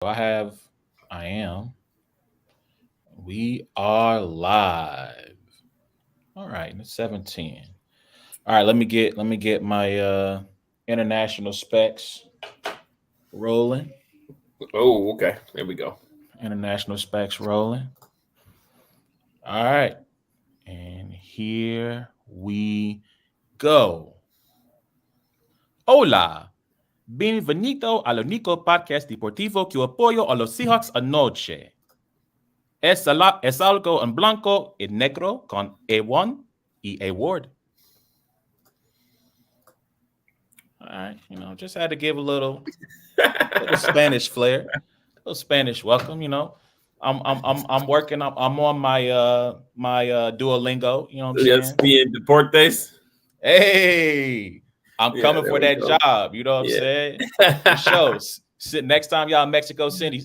I am. We are live. All right, it's 7:10. All right, let me get my international specs rolling. Oh, okay. There we go. International specs rolling. All right. And here we go. Hola. Bienvenido al único podcast deportivo que apoyo a los Seahawks anoche. Es algo en blanco y negro con A1 y A Ward. All right, just had to give a little Spanish flair, a little Spanish welcome. I'm working. I'm on my Duolingo. You know what I'm Yes, saying? bien deportes. Hey, I'm Yeah, coming there for we that go. job. You know what I'm Yeah. saying? For sure. Sit next time y'all in Mexico City,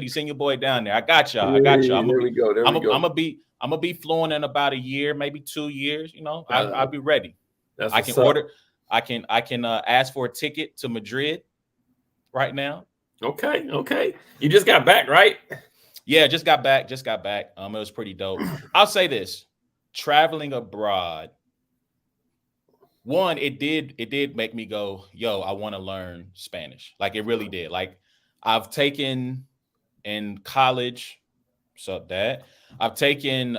send your boy down there. I got y'all. I got y'all. Hey, there we go. There we go. I'm gonna be fluent in about a year, maybe 2 years. Uh, I'll be ready. that's I can what's up. order. I can ask for a ticket to Madrid right now. Okay, okay. You just got back, right? Yeah, just got back. Just got back. It was pretty dope. I'll say this: traveling abroad. One, it did make me go, yo, I want to learn Spanish. Like it really did. Like I've taken in college, so that I've taken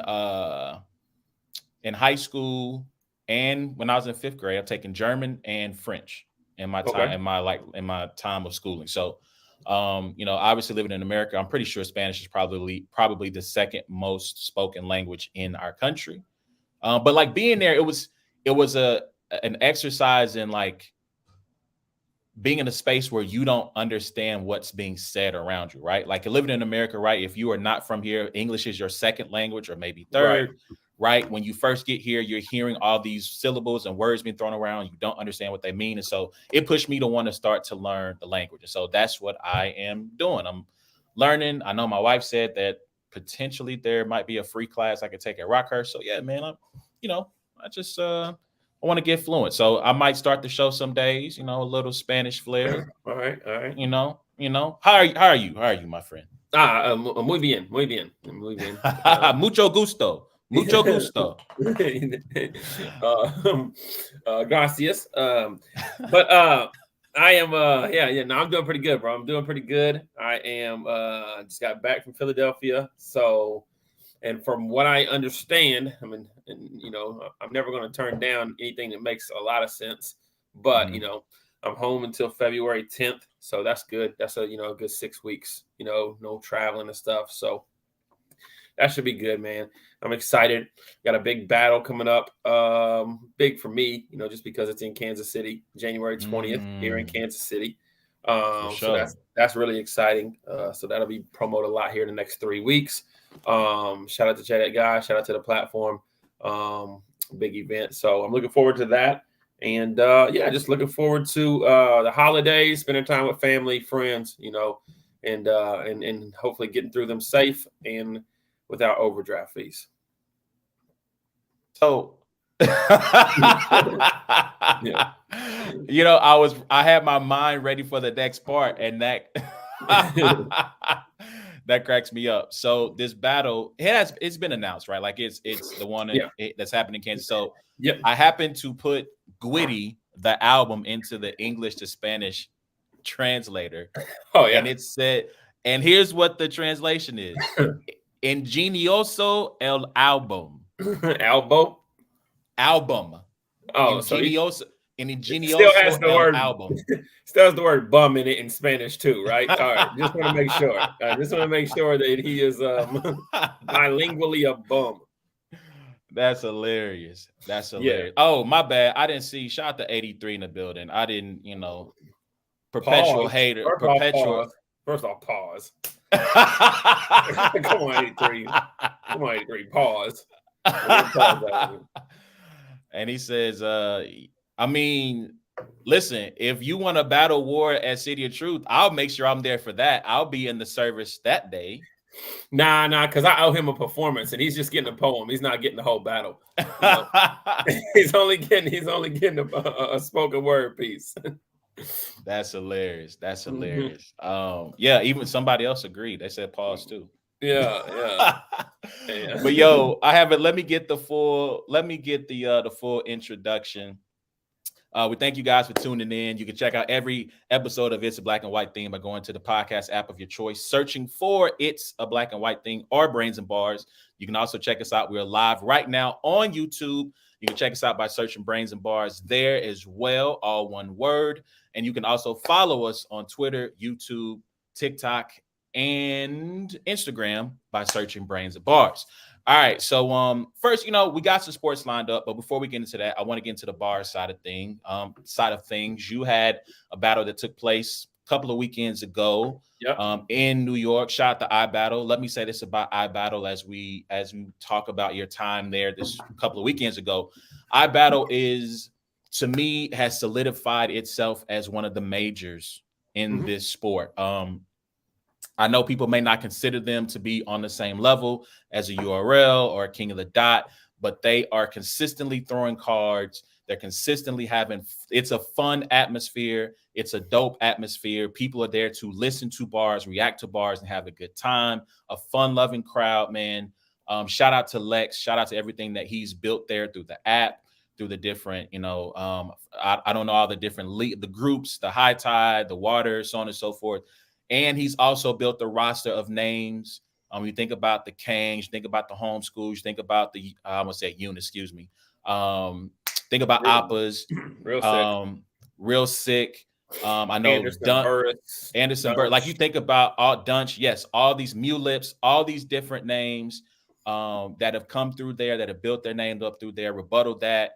in high school and when I was in fifth grade, I've taken German and French Okay. in my time of schooling. So obviously living in America, I'm pretty sure Spanish is probably the second most spoken language in our country. But like being there, it was a an exercise in like being in a space where you don't understand what's being said around you, right? Like living in America, right? If you are not from here, English is your second language or maybe Right. third, right? When you first get here, you're hearing all these syllables and words being thrown around. You don't understand what they mean. And so it pushed me to want to start to learn the language. And so that's what I am doing. I'm learning. I know my wife said that potentially there might be a free class I could take at Rockhurst. So yeah, man, you know, I just I want to get fluent. So I might start the show some days, a little Spanish flair, All right, all right. How are you, my friend? Muy bien, muy bien, muy bien. Mucho gusto. Mucho gusto. um, Gracias. But I am yeah, no, I'm doing pretty good, bro. I'm doing pretty good. I am just got back from Philadelphia. So and from what I understand, I mean, and I'm never going to turn down anything that makes a lot of sense. But Mhm. I'm home until February 10th, so that's good. That's a good 6 weeks. No traveling and stuff. So that should be good, man. I'm excited. Got a big battle coming up. Big for me, just because it's in Kansas City, January 20th here in Mm, Kansas City. for So sure. that's really exciting. So that'll be promoted a lot here in the next 3 weeks. Shout out to that guy. Shout out to the platform. Um, Big event. So I'm looking forward to that. And yeah, just looking forward to the holidays, spending time with family, friends, and hopefully getting through them safe and without overdraft fees. So, Yeah. I had my mind ready for the next part, and that that cracks me up. So this battle it's been announced, right? Like it's the one Yeah. that's happening in Kansas. So Yep. I happened to put Gwitty, the album, into the English to Spanish translator, Oh and yeah. it said, and here's what the translation is: Ingenioso el album. Elbow. Album. Oh, so he Ingenioso, still has Ingenioso the el word album. still has the word bum in it in Spanish too, right? All right. Just want to make sure. I just want to make sure that he is bilingually a bum. That's hilarious. That's Yeah. hilarious. Oh, my bad. I didn't see. Shout out to 83 in the building. I didn't, perpetual Pause. hater, First off, perpetual. pause. First off, pause. Come on, 83. Come on, 83. Pause. We'll pause that one. And he says, I mean, listen, if you want a battle war at City of Truth, I'll make sure I'm there for that. I'll be in the service that day. Nah, because I owe him a performance, and he's just getting a poem. He's not getting the whole battle. You know, he's only getting a spoken word piece. That's hilarious. That's Mhm. hilarious. Yeah, even somebody else agreed. They said pause too. Yeah, yeah, But yeah. yo, I have it. Let me get the full. Let me get the full introduction. We thank you guys for tuning in. You can check out every episode of It's a Black and White Thing by going to the podcast app of your choice, searching for It's a Black and White Thing or Brains and Bars. You can also check us out. We're live right now on YouTube. You can check us out by searching Brains and Bars there as well, all one word. And you can also follow us on Twitter, YouTube, TikTok, and Instagram by searching Brains and Bars. All right. So first, we got some sports lined up, but before we get into that, I want to get into the bar side of things. You had a battle that took place a couple of weekends ago Yep. in New York. Shout out to iBattle. Let me say this about iBattle as we talk about your time there this couple of weekends ago. iBattle is, to me, has solidified itself as one of the majors in Mhm. this sport. I know people may not consider them to be on the same level as a URL or a King of the Dot, but they are consistently throwing cards. They're consistently having, it's a fun atmosphere. It's a dope atmosphere. People are there to listen to bars, react to bars, and have a good time. A fun loving crowd, man. Shout out to Lex. Shout out to everything that he's built there through the app, through the different, I don't know all the different the groups, the High Tide, the Water, so on and so forth. And he's also built a roster of names. You think about the Kangs, you think about the homeschools, you think about the, I almost said unit, excuse me. Think about Real, Appas, real sick. um, Real Sick. I know Anderson Burris, Anderson Bird. Like you Dunch. think about all Dunch, yes, all these Mulips, all these different names that have come through there, that have built their name up through there, rebutted that.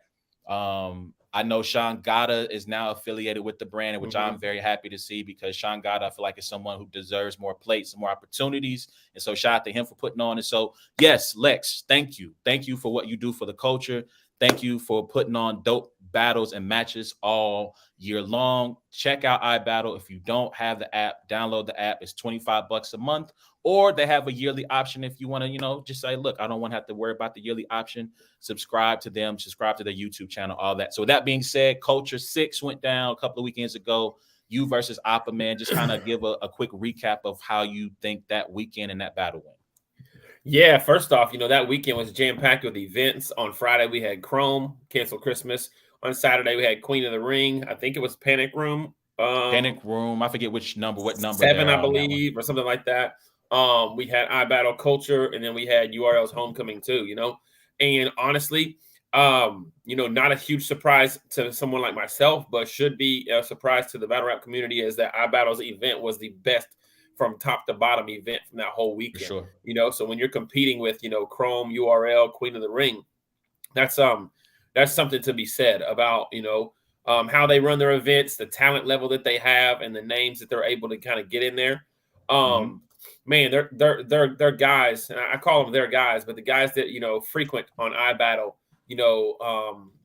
I know Sean Gata is now affiliated with the brand, which Mm-hmm. I'm very happy to see because Sean Gata, I feel like, is someone who deserves more plates and more opportunities. And so shout out to him for putting on. And so, yes, Lex, thank you. Thank you for what you do for the culture. Thank you for putting on dope battles and matches all year long. Check out iBattle. If you don't have the app, download the app. It's $25 a month, or they have a yearly option if you want to, just say, look, I don't want to have to worry about the yearly option. Subscribe to them, subscribe to their YouTube channel, all that. So that being said, Culture 6 went down a couple of weekends ago. You versus Appa, man. Just kind of give a quick recap of how you think that weekend and that battle went. Yeah, first off, that weekend was jam-packed with events. On Friday, we had Chrome, Cancel Christmas. On Saturday, we had Queen of the Ring. I think it was Panic Room. Panic Room. I forget what number 7, they're I on that one. believe, or something like that. We had iBattle Culture, and then we had URL's Homecoming too, And honestly, not a huge surprise to someone like myself, but should be a surprise to the battle rap community is that iBattle's event was the best from top to bottom event from that whole For weekend. sure. So when you're competing with, Chrome, URL, Queen of the Ring, that's something to be said about, how they run their events, the talent level that they have, and the names that they're able to kind of get in there. Man, they're guys, and I call them their guys, but the guys that frequent on iBattle,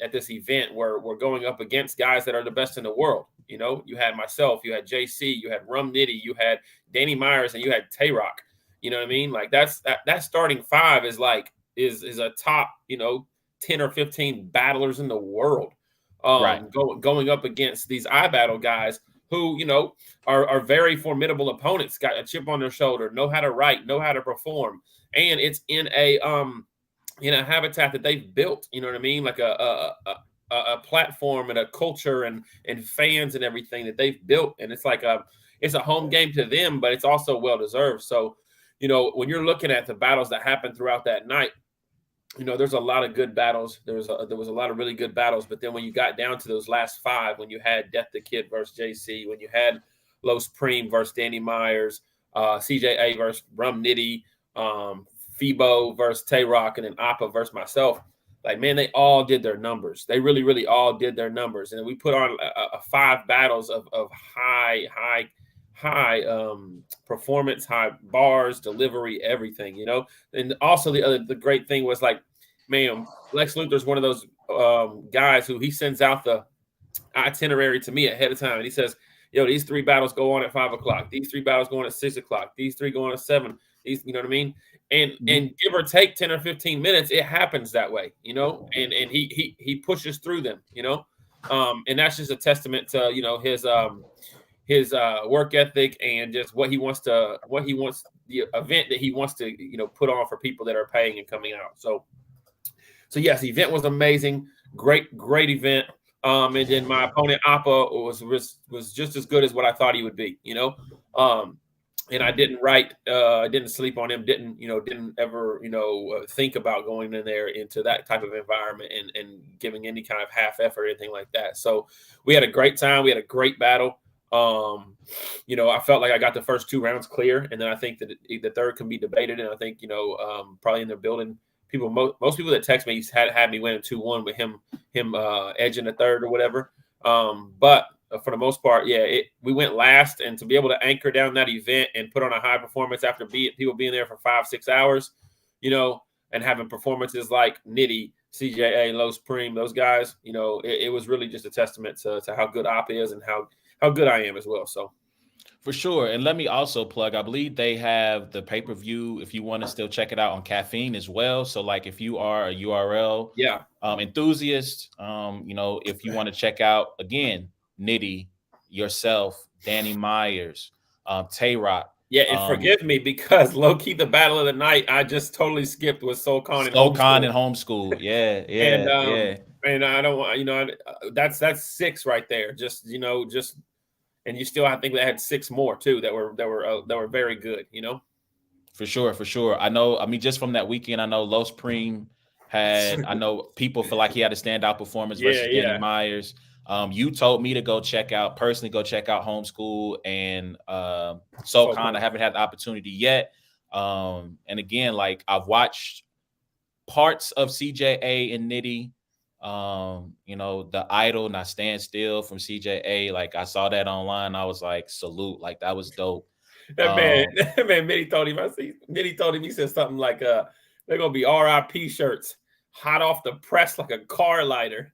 at this event, we're going up against guys that are the best in the world. You had myself, you had JC, you had Rum Nitty, you had Danny Myers, and you had Tay Rock. You know what I mean? Like that starting five is like is a top 10 or 15 battlers in the world, Right. going up against these iBattle guys who are very formidable opponents, got a chip on their shoulder, know how to write, know how to perform, and it's in a habitat that they've built. You know what I mean? Like a platform and a culture and fans and everything that they've built, and it's like it's a home game to them, but it's also well deserved. So, when you're looking at the battles that happened throughout that night, there's a lot of good battles. There was a lot of really good battles. But then when you got down to those last five, when you had Death the Kid versus JC, when you had Los Preem versus Danny Myers, CJA versus Rum Nitty, Fibo versus Tay Rock, and then Appa versus myself, like, man, they all did their numbers. They really, really all did their numbers. And we put on a five battles of high performance, high bars, delivery, everything, And also the great thing was, like, man, Lex Luthor's one of those guys who he sends out the itinerary to me ahead of time, and he says, yo, these three battles go on at 5 o'clock, these three battles go on at 6 o'clock, these three go on at 7, these, you know what I mean? And give or take 10 or 15 minutes, it happens that way, and he pushes through them, And that's just a testament to, you know, his work ethic and just what he wants, the event that he wants to, you know, put on for people that are paying and coming out. So yes, the event was amazing. Great event. And then my opponent Appa was just as good as what I thought he would be, you know. And I didn't didn't sleep on him, didn't ever, think about going in there into that type of environment and giving any kind of half effort or anything like that. So we had a great time. We had a great battle. I felt like I got the first 2 rounds clear, and then I think that the third can be debated. And I think, probably in their building, most people that text me had me winning 2-1 with him edging the third or whatever. But for the most part, yeah, we went last, and to be able to anchor down that event and put on a high performance after people being there for 5-6 hours, and having performances like Nitty, CJA, Low Supreme, those guys, it was really just a testament to how good Op is and how good I am as well. So. For sure. And let me also plug, I believe they have the pay-per-view if you want to still check it out on Caffeine as well. So like if you are a URL enthusiast, if you want to check out again, Nitty, yourself, Danny Myers, Tay-Rock. Yeah, and forgive me because low-key the battle of the night I just totally skipped with Soul Khan and Homeschool. Yeah. And I don't want, that's 6 right there. And you still, I think they had 6 more too that were very good, For sure. I know. I mean, just from that weekend, I know Los Supreme had. I know people feel like he had a standout performance versus Danny Myers. You told me to go check out Homeschool and Soul Khan. I haven't had the opportunity yet. And again, like I've watched parts of CJA and Nitty. The Idol, Not Stand Still from CJA. Like I saw that online. I was like, salute. Like that was dope. That man, Mitty told him, he said something like, they're going to be RIP shirts, hot off the press like a car lighter.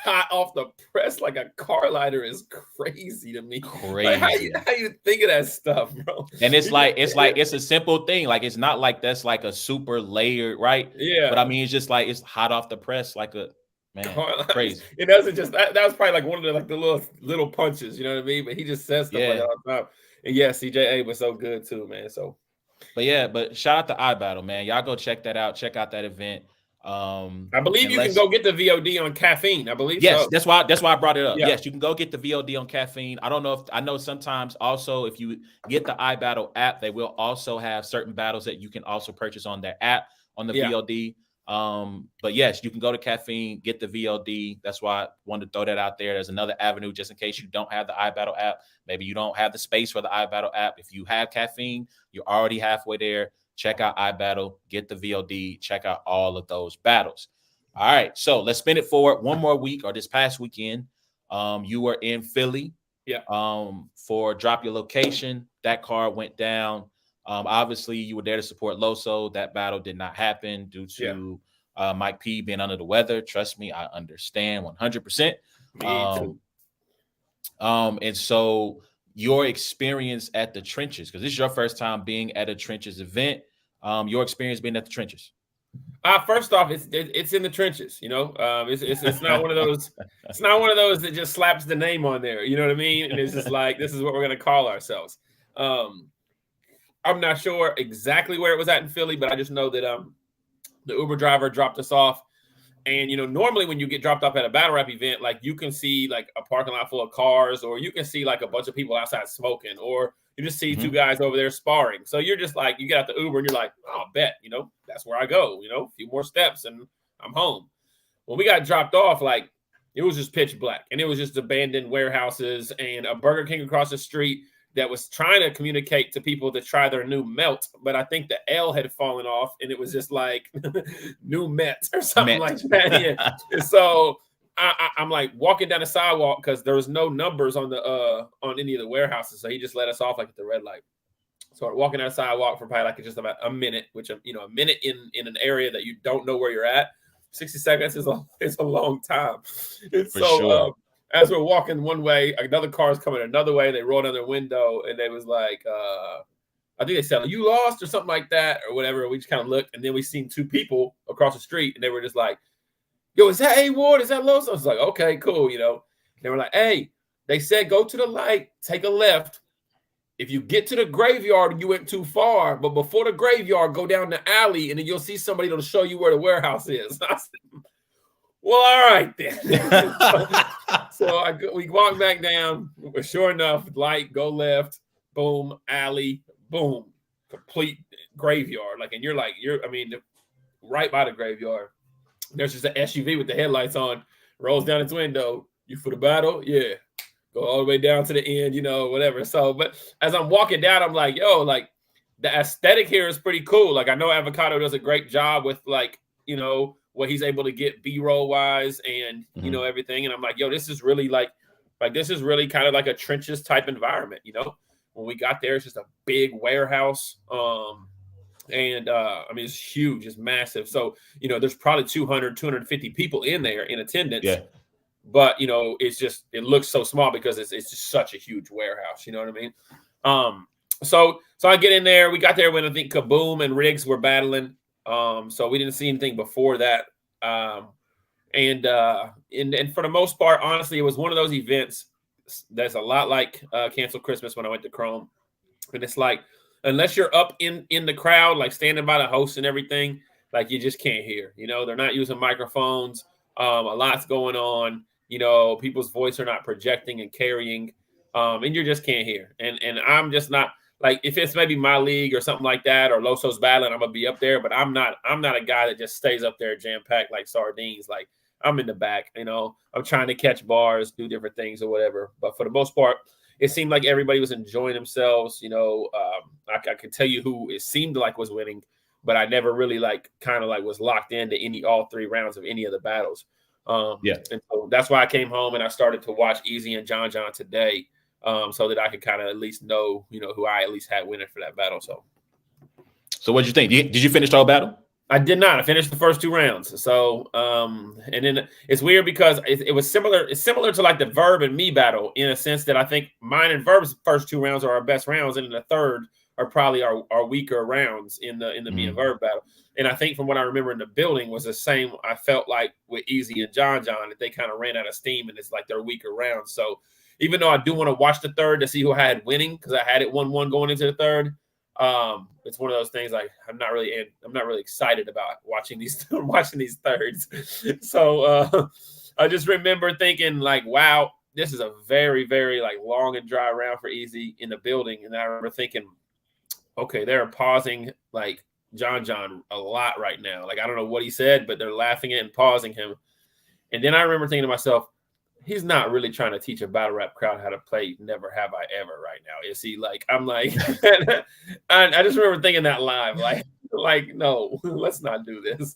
Hot off the press like a car lighter is crazy to me. Crazy. Like, how you think of that stuff, bro? And it's a simple thing. Like it's not like that's like a super layered, right? Yeah. But I mean, it's just like it's hot off the press, like a man, crazy. It doesn't just that was probably like one of the little punches, you know what I mean? But he just says stuff like that all the time. And yeah, CJA was so good too, man. So, but shout out to iBattle, man. Y'all go check that out. Check out that event. I believe you can go get the VOD on Caffeine. I believe. Yes, so. that's why I brought it up. Yeah. Yes, you can go get the VOD on Caffeine. I know sometimes also if you get the iBattle app, they will also have certain battles that you can also purchase on their app on the VOD. But yes, you can go to Caffeine, get the VOD. That's why I wanted to throw that out there. There's another avenue just in case you don't have the iBattle app. Maybe you don't have the space for the iBattle app. If you have Caffeine, you're already halfway there. Check out iBattle, get the VOD, check out all of those battles. All right, so let's spin it forward one more week or this past weekend. You were in Philly for Drop Your Location. That card went down. Obviously, you were there to support Loso. That battle did not happen due to Mike P being under the weather. Trust me, I understand 100%. Me too. And so your experience at the trenches, because this is your first time being at a trenches event. Your experience being at the trenches. First off, it's in the trenches. It's not one of those. It's not one of those that just slaps the name on there. You know what I mean? And it's just like this is what we're gonna call ourselves. I'm not sure exactly where it was at in Philly, but I just know that the Uber driver dropped us off. And, normally when you get dropped off at a battle rap event, like you can see like a parking lot full of cars, or you can see like a bunch of people outside smoking, or you just see 2 guys over there sparring. So you're just like, you get out the Uber and you're like, oh, bet, that's where I go, a few more steps and I'm home. When we got dropped off, like it was just pitch black and it was just abandoned warehouses and a Burger King across the street that was trying to communicate to people to try their new melt, but I think the L had fallen off and it was just like new Met or something like that. Yeah. So I'm like walking down the sidewalk because there was no numbers on the on any of the warehouses, so he just let us off like at the red light. So I'm walking down the sidewalk for probably like just about a minute, which a minute in an area that you don't know where you're at. 60 seconds is a long time. And for sure. As we're walking one way, another car's coming another way. They rolled down their window and they was like, I think they said, "You lost" or something like that or whatever. We just kind of looked and then we seen 2 people across the street and they were just like, yo, is that A Ward? Is that Los? I was like, okay, cool. They were like, hey, they said go to the light, take a left. If you get to the graveyard, you went too far. But before the graveyard, go down the alley, and then you'll see somebody that'll show you where the warehouse is. I said, well, all right then. We walk back down. Sure enough, light, go left, boom, alley, boom, complete graveyard. And you're right by the graveyard. There's just an SUV with the headlights on, rolls down its window. You for the battle? Yeah. Go all the way down to the end, whatever. So, but as I'm walking down, I'm like, yo, the aesthetic here is pretty cool. I know Avocado does a great job with what he's able to get B-roll wise and, everything. And I'm like, yo, this is really this is really kind of like a trenches type environment, When we got there, it's just a big warehouse. It's huge, it's massive. So, there's probably 200, 250 people in there in attendance. Yeah. But, it looks so small because it's just such a huge warehouse. You know what I mean? So I get in there. We got there when I think Kaboom and Riggs were battling. So we didn't see anything before that. And for the most part, honestly, it was one of those events that's a lot like Cancel Christmas when I went to Chrome. And it's like, unless you're up in the crowd, standing by the host and everything, you just can't hear. They're not using microphones. A lot's going on. People's voice are not projecting and carrying, and you just can't hear. And I'm just not if it's maybe my league or something like that, or Loso's battling, I'm gonna be up there. But I'm not a guy that just stays up there jam packed like sardines. I'm in the back. I'm trying to catch bars, do different things or whatever. But for the most part, it seemed like everybody was enjoying themselves. I could tell you who it seemed like was winning, but I never really was locked into all 3 rounds of any of the battles. And so that's why I came home and I started to watch Easy and John today, so that I could kind of at least know, who I at least had winning for that battle. So what did you think? Did you finish the whole battle? I did not. I finished the first 2 rounds. So, and then it's weird because it was similar. It's similar to the Verb and me battle in a sense that I think mine and Verb's first 2 rounds are our best rounds, and then the third are probably our weaker rounds in the me and Verb battle. And I think from what I remember in the building was the same. I felt like with Easy and John that they kind of ran out of steam, and it's their weaker rounds. So even though I do want to watch the third to see who I had winning, because I had it 1-1 going into the third, it's one of those things I'm not really excited about watching these thirds. So I just remember thinking wow, this is a very, very long and dry round for Easy in the building. And I remember thinking, okay, they're pausing John a lot right now. I don't know what he said, but they're laughing at and pausing him. And then I remember thinking to myself, he's not really trying to teach a battle rap crowd how to play Never Have I Ever right now, is he? I'm like, I just remember thinking that live, no, let's not do this.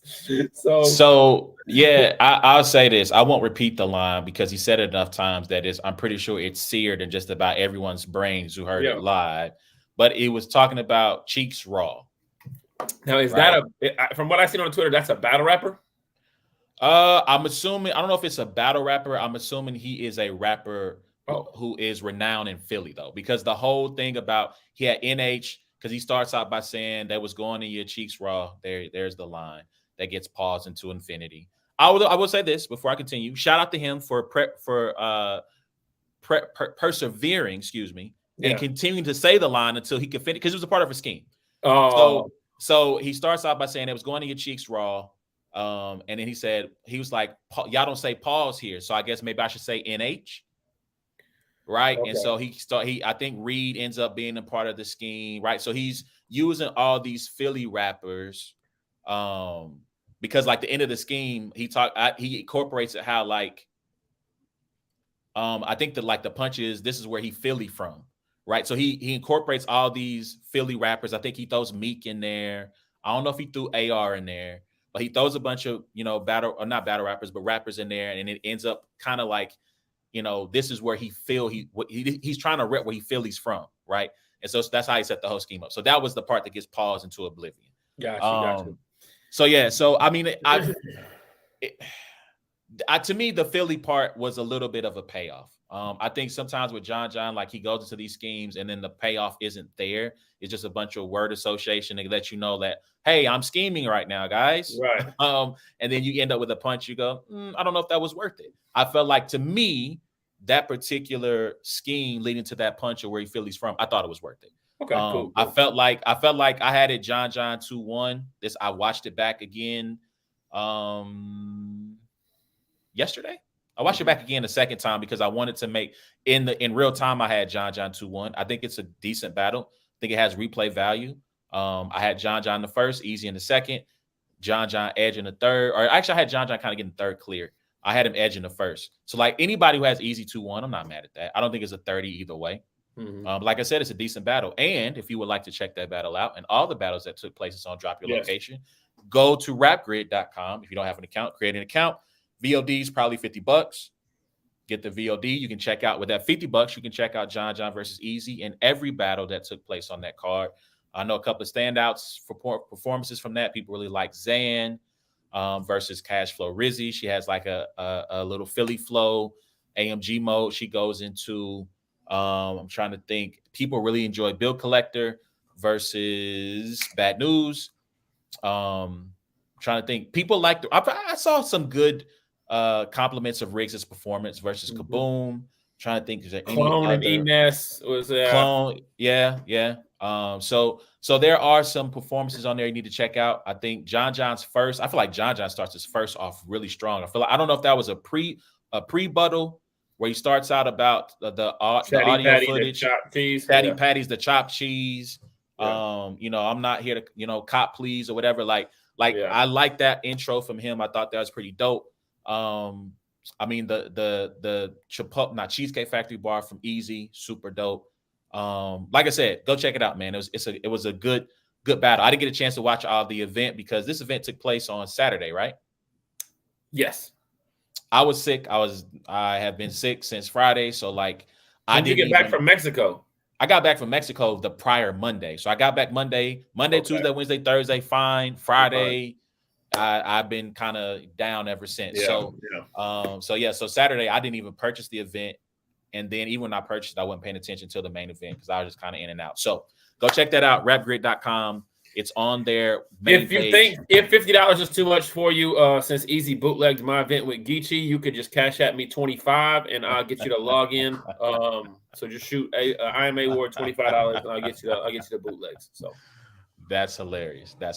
So yeah, I'll say this. I won't repeat the line because he said it enough times that I'm pretty sure it's seared in just about everyone's brains who heard it live. But it was talking about Cheeks Raw. Now, is that from what I've seen on Twitter, that's a battle rapper? I'm assuming, I don't know if it's a battle rapper. I'm assuming he is a rapper who is renowned in Philly, though, because the whole thing about he had NH, because he starts out by saying that was going in your cheeks raw. There's the line that gets paused into infinity. I will say this before I continue. Shout out to him for persevering, and continuing to say the line until he could finish, because it was a part of a scheme. So he starts out by saying it was going in your cheeks raw. And then he was like, y'all don't say pause here, so I guess maybe I should say NH, right? Okay. And so I think Reed ends up being a part of the scheme, right? So he's using all these Philly rappers, because the end of the scheme, he incorporates it how I think that the punch is, this is where he Philly from, right? So he incorporates all these Philly rappers. I think he throws Meek in there. I don't know if he threw AR in there, but he throws a bunch of, not battle rappers, but rappers in there. And it ends up kind of this is where he's trying to rep where he feel he's from. Right. And so that's how he set the whole scheme up. So that was the part that gets paused into oblivion. Gotcha. So, yeah. So, I mean, to me, the Philly part was a little bit of a payoff. I think sometimes with John, like he goes into these schemes and then the payoff isn't there. It's just a bunch of word association to let you know that, hey, I'm scheming right now, guys. Right. And then you end up with a punch. You go, I don't know if that was worth it. I felt like, to me, that particular scheme leading to that punch or where he feels he's from, I thought it was worth it. Okay, cool. I felt like I had it John 2-1. I watched it back again yesterday. I watched it back again the second time because I wanted to make in real time. I had John 2-1. I think it's a decent battle. I think it has replay value. I had John in the first, Easy in the second, John edge in the third. Or actually, I had John kind of getting third clear. I had him edge in the first. So like anybody who has Easy 2-1, I'm not mad at that. I don't think it's a 30 either way. Like I said, it's a decent battle. And if you would like to check that battle out and all the battles that took place on Drop Your Location, go to rapgrid.com. If you don't have an account, create an account. VOD is probably $50. Get the VOD. You can check out with that $50. You can check out John versus Easy and every battle that took place on that card. I know a couple of standouts for performances from that. People really like Zan versus Cashflow Rizzy. She has like a little Philly flow AMG mode. She goes into. I'm trying to think. People really enjoy Bill Collector versus Bad News. Trying to think. People like. I saw some good compliments of Riggs' performance versus Kaboom. Trying to think, is there Clone any and Enes was there? Clone, yeah. So there are some performances on there you need to check out. I think John's first. I feel like John starts his first off really strong. I don't know if that was a pre-buttle where he starts out about the audio footage, Fatty Patties, the chopped cheese. Yeah. I'm not here to cop please or whatever. I like that intro from him. I thought that was pretty dope. I mean the Chipotle, not Cheesecake Factory bar from Easy, super dope. Like I said, go check it out, man. It was a good battle. I didn't get a chance to watch all the event because this event took place on Saturday, right? Yes. I was sick. I have been sick since Friday, so like I didn't get back from Mexico. I got back from Mexico the prior Monday, so I got back Monday, okay. Tuesday, Wednesday, Thursday, fine. Friday. I've been kind of down ever since. So Saturday I didn't even purchase the event, and then even when I purchased, I wasn't paying attention to the main event because I was just kind of in and out. So go check that out, rapgrid.com. It's on there. If you think if $50 is too much for you, since Easy bootlegged my event with Geechee, you could just cash at me $25 and I'll get you to log in. So just shoot IMA Award $25 and I'll get you the bootlegs. So. That's hilarious. But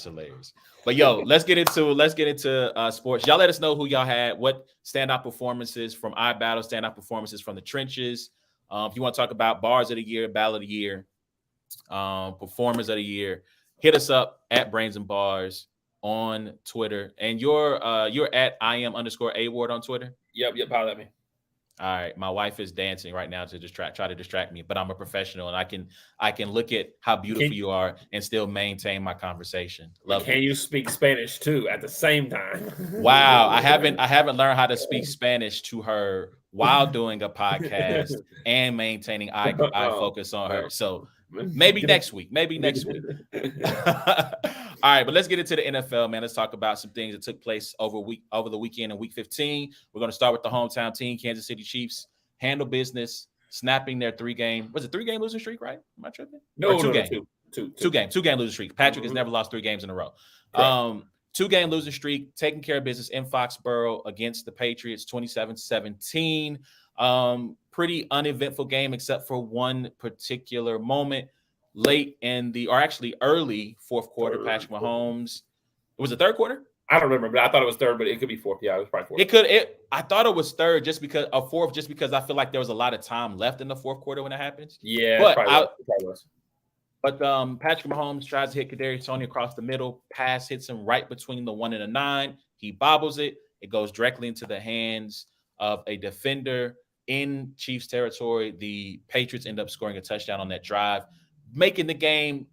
let's get into sports. Y'all let us know who y'all had, what standout performances from iBattle, standout performances from the trenches. If you want to talk about bars of the year, battle of the year, performers of the year, hit us up at Brains and Bars on Twitter. And you're at IM_A_Ward on Twitter. Yep, holler at me. All right, my wife is dancing right now to try to distract me, but I'm a professional and I can look at how beautiful you are and still maintain my conversation. Can you speak Spanish too at the same time? Wow, I haven't learned how to speak Spanish to her while doing a podcast and maintaining eye focus on her. So maybe next week. All right, but let's get into the NFL, man. Let's talk about some things that took place over the weekend in Week 15. We're going to start with the hometown team, Kansas City Chiefs. Handle business, snapping their 3-game losing streak, right? Am I tripping? No, two-game losing streak. Patrick has never lost 3 games in a row. 2-game losing streak, taking care of business in Foxborough against the Patriots, 27-17. Pretty uneventful game except for one particular moment. Late early fourth quarter, Patrick Mahomes. Was it third quarter? I don't remember, but I thought it was third, but it could be fourth. Yeah, it was probably fourth. I thought it was third fourth just because I feel like there was a lot of time left in the fourth quarter when it happens. Yeah, but probably was. But Patrick Mahomes tries to hit Kadarius Toney across the middle. Pass hits him right between the 1 and the 9. He bobbles it. It goes directly into the hands of a defender in Chiefs territory. The Patriots end up scoring a touchdown on that drive, making the game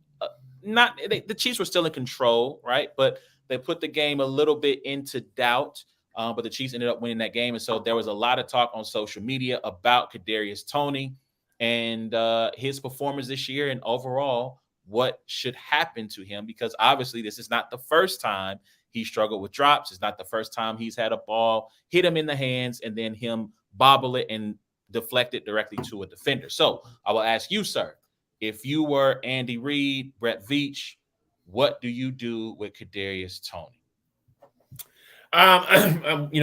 the Chiefs were still in control, right? But they put the game a little bit into doubt. But the Chiefs ended up winning that game. And so there was a lot of talk on social media about Kadarius Toney and his performance this year and overall what should happen to him, because obviously this is not the first time he struggled with drops. It's not the first time he's had a ball hit him in the hands and then him bobble it and deflected directly to a defender. So I will ask you, sir, if you were Andy Reid, Brett Veach, what do you do with Kadarius Toney?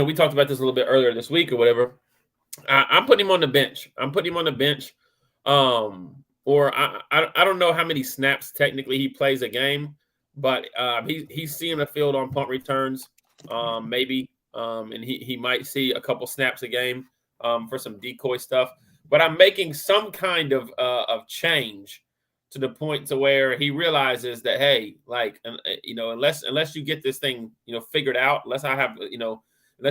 We talked about this a little bit earlier this week or whatever. I'm putting him on the bench. Or I don't know how many snaps technically he plays a game, but he's seeing the field on punt returns, maybe, and he might see a couple snaps a game for some decoy stuff. But I'm making some kind of change to the point to where he realizes that, hey, like, unless you get this thing figured out, unless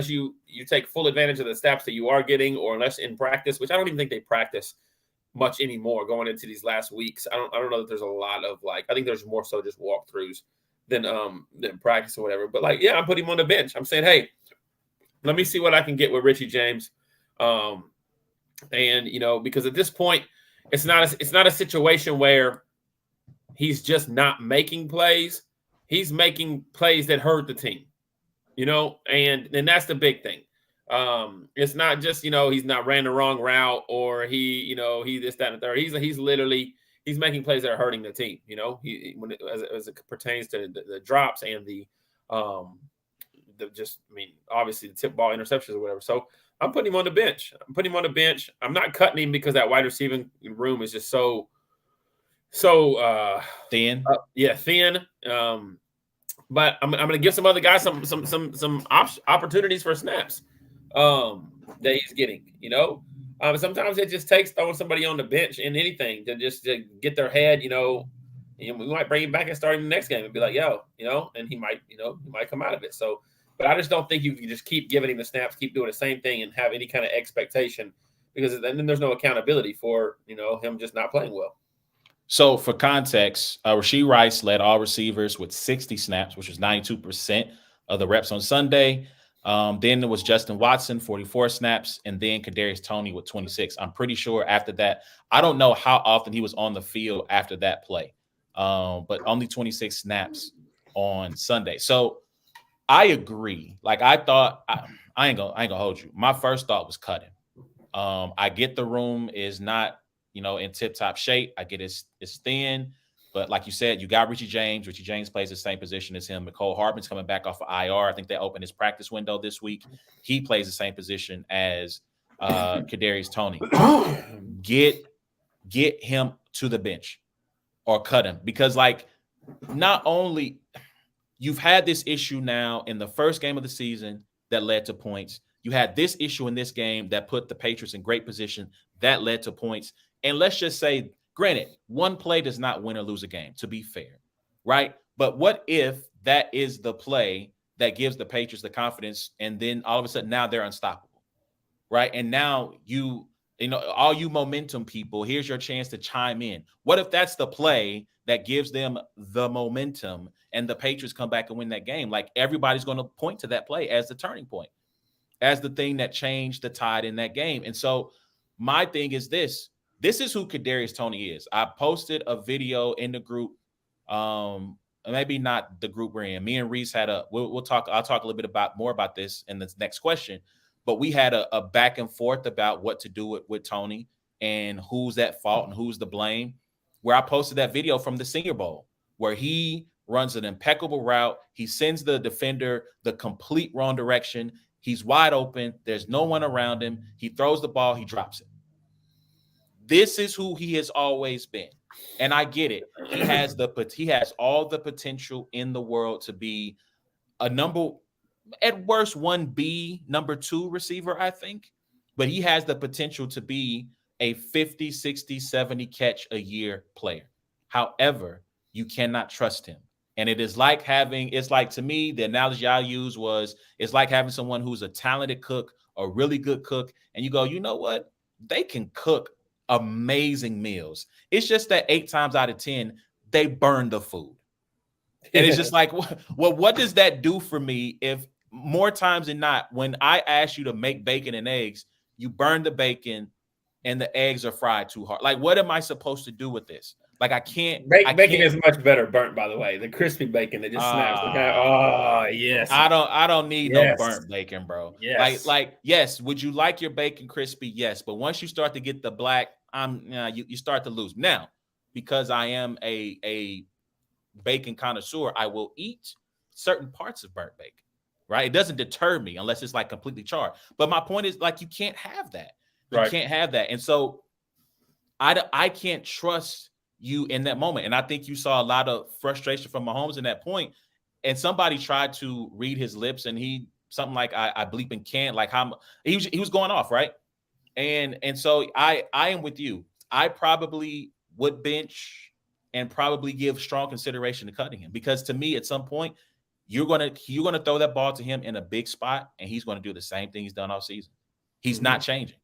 you take full advantage of the snaps that you are getting, or unless in practice, which I don't even think they practice much anymore going into these last weeks. I don't know that there's a lot of I think there's more so just walkthroughs than practice or whatever. But I'm putting him on the bench. I'm saying, hey, let me see what I can get with Richie James. Because at this point, it's not a situation where he's just not making plays. He's making plays that hurt the team, and that's the big thing. It's not just, he's not ran the wrong route, or he this, that, and the third. He's making plays that are hurting the team, as it pertains to the drops and obviously the tip ball interceptions or whatever. So I'm putting him on the bench. I'm not cutting him because that wide receiving room is just so thin. Thin. But I'm going to give some other guys some opportunities for snaps that he's getting. Sometimes it just takes throwing somebody on the bench in anything to get their head. We might bring him back and start him the next game and be like, and he might come out of it. So. But I just don't think you can just keep giving him the snaps, keep doing the same thing, and have any kind of expectation, because then there's no accountability for him just not playing well. So for context, Rashee Rice led all receivers with 60 snaps, which was 92% of the reps on Sunday. Then there was Justin Watson, 44 snaps, and then Kadarius Toney with 26. I'm pretty sure after that, I don't know how often he was on the field after that play, but only 26 snaps on Sunday. So I agree. Like, I thought, I ain't gonna hold you. My first thought was cut him. I get the room is not, in tip-top shape. I get it's thin, but like you said, you got Richie James. Richie James plays the same position as him. Mecole Hardman's coming back off of IR. I think they opened his practice window this week. He plays the same position as Kadarius Toney. Get him to the bench or cut him, because not only you've had this issue now in the first game of the season that led to points. You had this issue in this game that put the Patriots in great position that led to points. And let's just say, granted, one play does not win or lose a game, to be fair, right? But what if that is the play that gives the Patriots the confidence, and then all of a sudden now they're unstoppable, right? And now all you momentum people, here's your chance to chime in. What if that's the play that gives them the momentum and the Patriots come back and win that game? Like, everybody's going to point to that play as the turning point, as the thing that changed the tide in that game. And so my thing is this is who Kadarius Toney is. I posted a video in the group, maybe not the group we're in. Me and Reese had I'll talk a little bit more about this in the next question, but we had a back and forth about what to do with Toney and who's at fault and who's to blame, where I posted that video from the Senior Bowl where he runs an impeccable route. He sends the defender the complete wrong direction. He's wide open. There's no one around him. He throws the ball. He drops it. This is who he has always been. And I get it. He has all the potential in the world to be a at worst 1B, number 2 receiver, I think. But he has the potential to be a 50, 60, 70 catch a year player. However, you cannot trust him. And it's like to me, the analogy I use was, it's like having someone who's a talented cook, a really good cook, and you go, you know what? They can cook amazing meals. It's just that 8 times out of 10, they burn the food. And it's just like, well, what does that do for me if more times than not, when I ask you to make bacon and eggs, you burn the bacon and the eggs are fried too hard? Like, what am I supposed to do with this? Like I can't. Bacon is much better burnt, by the way. The crispy bacon that just snaps. Oh yes. I don't need no burnt bacon, bro. Yes. Like yes. Would you like your bacon crispy? Yes, but once you start to get the black, you start to lose. Now, because I am a bacon connoisseur, I will eat certain parts of burnt bacon. Right? It doesn't deter me unless it's like completely charred. But my point is, like, you can't have that. You can't have that, and so I can't trust you in that moment. And I think you saw a lot of frustration from Mahomes in that point. And somebody tried to read his lips, and he something like I bleep and can't, like how he was going off, right? And so I am with you. I probably would bench and probably give strong consideration to cutting him, because to me, at some point, you're gonna throw that ball to him in a big spot, and he's going to do the same thing he's done all season. He's not changing.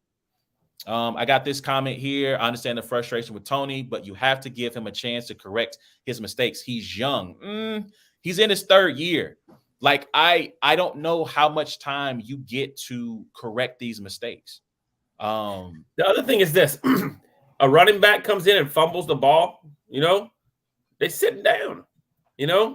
I got this comment here. I understand the frustration with Tony, but you have to give him a chance to correct his mistakes. He's young. He's in his third year. Like, I don't know how much time you get to correct these mistakes. The other thing is this. A running back comes in and fumbles the ball, they sitting down.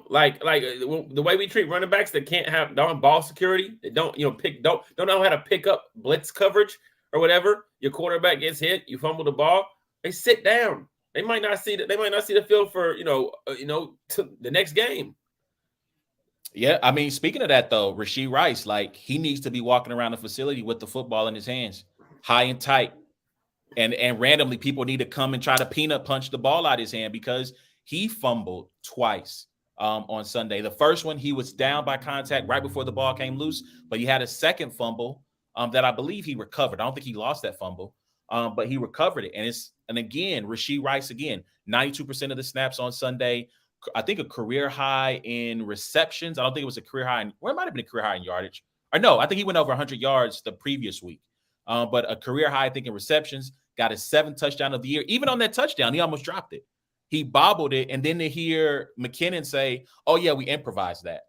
Like the way we treat running backs that don't have ball security, they don't know how to pick up blitz coverage or whatever. Your quarterback gets hit, you fumble the ball, they sit down. They might not see the field for to the next game. Yeah, I mean, speaking of that though, Rashee Rice, like, he needs to be walking around the facility with the football in his hands, high and tight, and randomly people need to come and try to peanut punch the ball out of his hand, because he fumbled twice on Sunday. The first one, he was down by contact right before the ball came loose, but he had a second fumble that I believe he recovered. I don't think he lost that fumble, but he recovered it. And again, Rashee Rice, again, 92% of the snaps on Sunday. I think a career high in receptions. I don't think it was a career high it might have been a career high in yardage. Or no, I think he went over 100 yards the previous week. But a career high, I think, in receptions. Got his 7th touchdown of the year. Even on that touchdown, he almost dropped it. He bobbled it, and then to hear McKinnon say, "Oh yeah, we improvised that."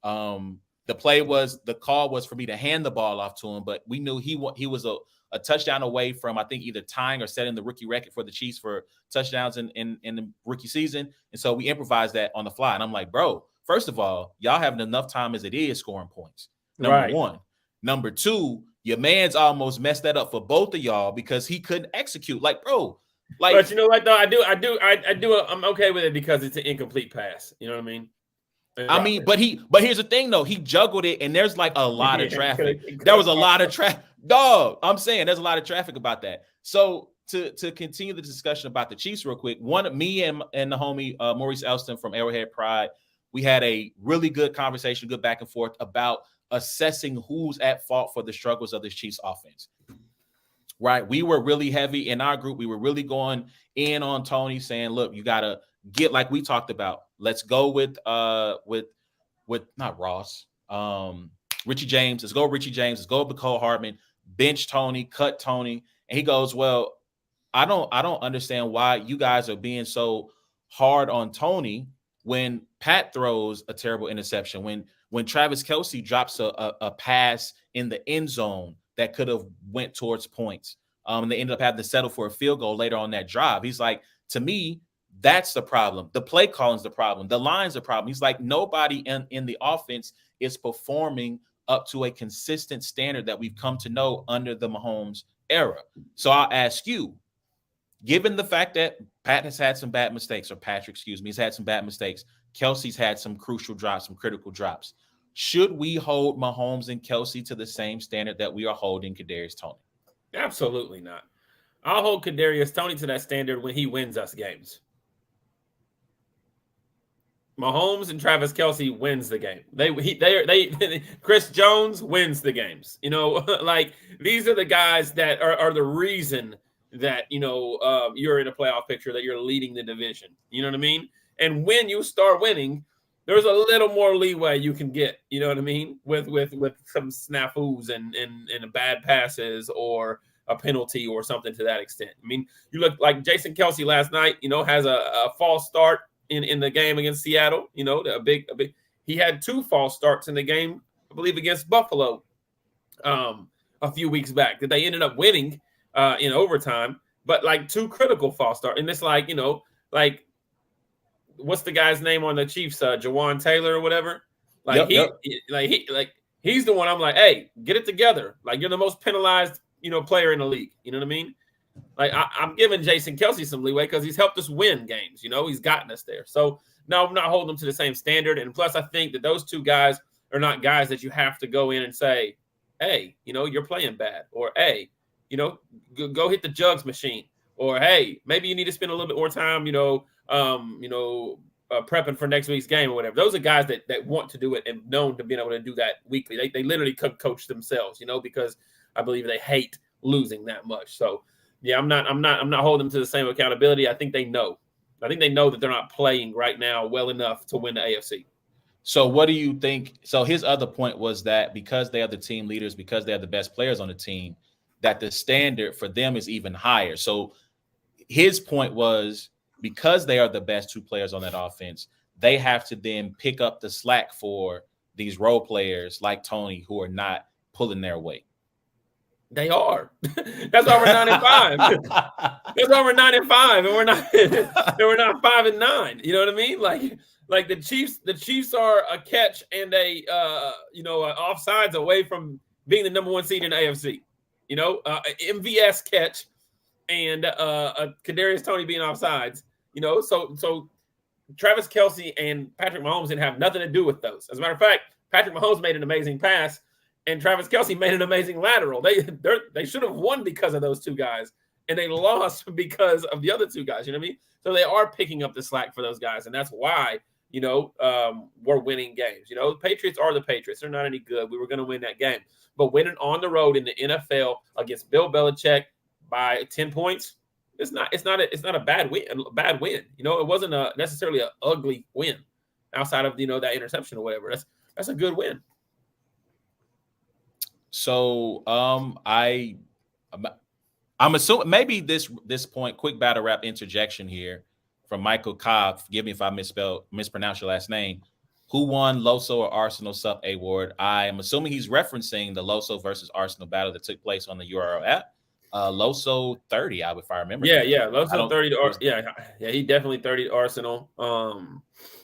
The call was for me to hand the ball off to him, but we knew he was a touchdown away from, I think, either tying or setting the rookie record for the Chiefs for touchdowns in the rookie season. And so we improvised that on the fly. And I'm like, bro, first of all, y'all having enough time as it is scoring points. Number one. Number two, your man's almost messed that up for both of y'all because he couldn't execute. Like, bro, like, but you know what though? I'm okay with it because it's an incomplete pass. You know what I mean? But here's the thing though. He juggled it, and there's like a lot of traffic. There was a lot of traffic. Dog, I'm saying there's a lot of traffic about that. So to continue the discussion about the Chiefs real quick, me and the homie Maurice Elston from Arrowhead Pride, we had a really good conversation, good back and forth about assessing who's at fault for the struggles of this Chiefs offense. Right? We were really heavy in our group. We were really going in on Tony, saying, look, you got to get, like we talked about. Let's go with not Ross, Richie James. Let's go with Richie James. Let's go with Mecole Hardman. Bench Tony, cut Tony. And he goes, well, I don't understand why you guys are being so hard on Tony when Pat throws a terrible interception, when Travis Kelce drops a pass in the end zone that could have went towards points. And they ended up having to settle for a field goal later on that drive. He's like, to me, that's the problem. The play calling's the problem. The line's the problem. He's like, nobody in the offense is performing up to a consistent standard that we've come to know under the Mahomes era. So I'll ask you, given the fact that Pat has had some bad mistakes, or Patrick, he's had some bad mistakes. Kelce's had some crucial drops, some critical drops. Should we hold Mahomes and Kelce to the same standard that we are holding Kadarius Toney? Absolutely not. I'll hold Kadarius Toney to that standard when he wins us games. Mahomes and Travis Kelce wins the game. They Chris Jones wins the games. Like, these are the guys that are the reason that you're in a playoff picture, that you're leading the division. You know what I mean? And when you start winning, there's a little more leeway you can get. You know what I mean? With some snafus and bad passes or a penalty or something to that extent. I mean, you look like Jason Kelce last night. Has a false start in the game against Seattle. He had 2 false starts in the game, I believe, against Buffalo a few weeks back, that they ended up winning in overtime, but like 2 critical false starts. And it's like, like what's the guy's name on the Chiefs? Jawan Taylor or whatever. Like he's the one. I'm like, hey, get it together. Like you're the most penalized, player in the league. You know what I mean? Like I'm giving Jason Kelce some leeway because he's helped us win games. He's gotten us there. So no, I'm not holding them to the same standard. And plus, I think that those two guys are not guys that you have to go in and say, hey, you're playing bad, or hey, go hit the jugs machine, or hey, maybe you need to spend a little bit more time, prepping for next week's game or whatever. Those are guys that want to do it and known to being able to do that weekly. They literally coach themselves, because I believe they hate losing that much. So yeah, I'm not holding them to the same accountability. I think they know that they're not playing right now well enough to win the AFC. So what do you think? So his other point was that because they are the team leaders, because they are the best players on the team, that the standard for them is even higher. So his point was because they are the best two players on that offense, they have to then pick up the slack for these role players like Tony who are not pulling their weight. They are. That's why we're 9-5. That's why we're 9-5, and we're not 5-9. You know what I mean? Like the Chiefs are a catch and a offsides away from being the number one seed in the AFC. MVS catch and Kadarius Toney being offsides. So Travis Kelce and Patrick Mahomes didn't have nothing to do with those. As a matter of fact, Patrick Mahomes made an amazing pass, and Travis Kelce made an amazing lateral. They should have won because of those two guys, and they lost because of the other two guys. You know what I mean? So they are picking up the slack for those guys, and that's why we're winning games. Patriots are the Patriots. They're not any good. We were going to win that game, but winning on the road in the NFL against Bill Belichick by 10 points, it's not a bad win. It wasn't necessarily an ugly win outside of that interception or whatever. That's a good win. So I'm assuming maybe this point, quick battle rap interjection here from Michael Cobb. Forgive me if I mispronounce your last name. Who won Loso or Arsenal Sup Award? I am assuming he's referencing the Loso versus Arsenal battle that took place on the URL app. Loso 30, if I remember. Yeah, Loso 30 to Arsenal. Yeah, he definitely 30 to Arsenal.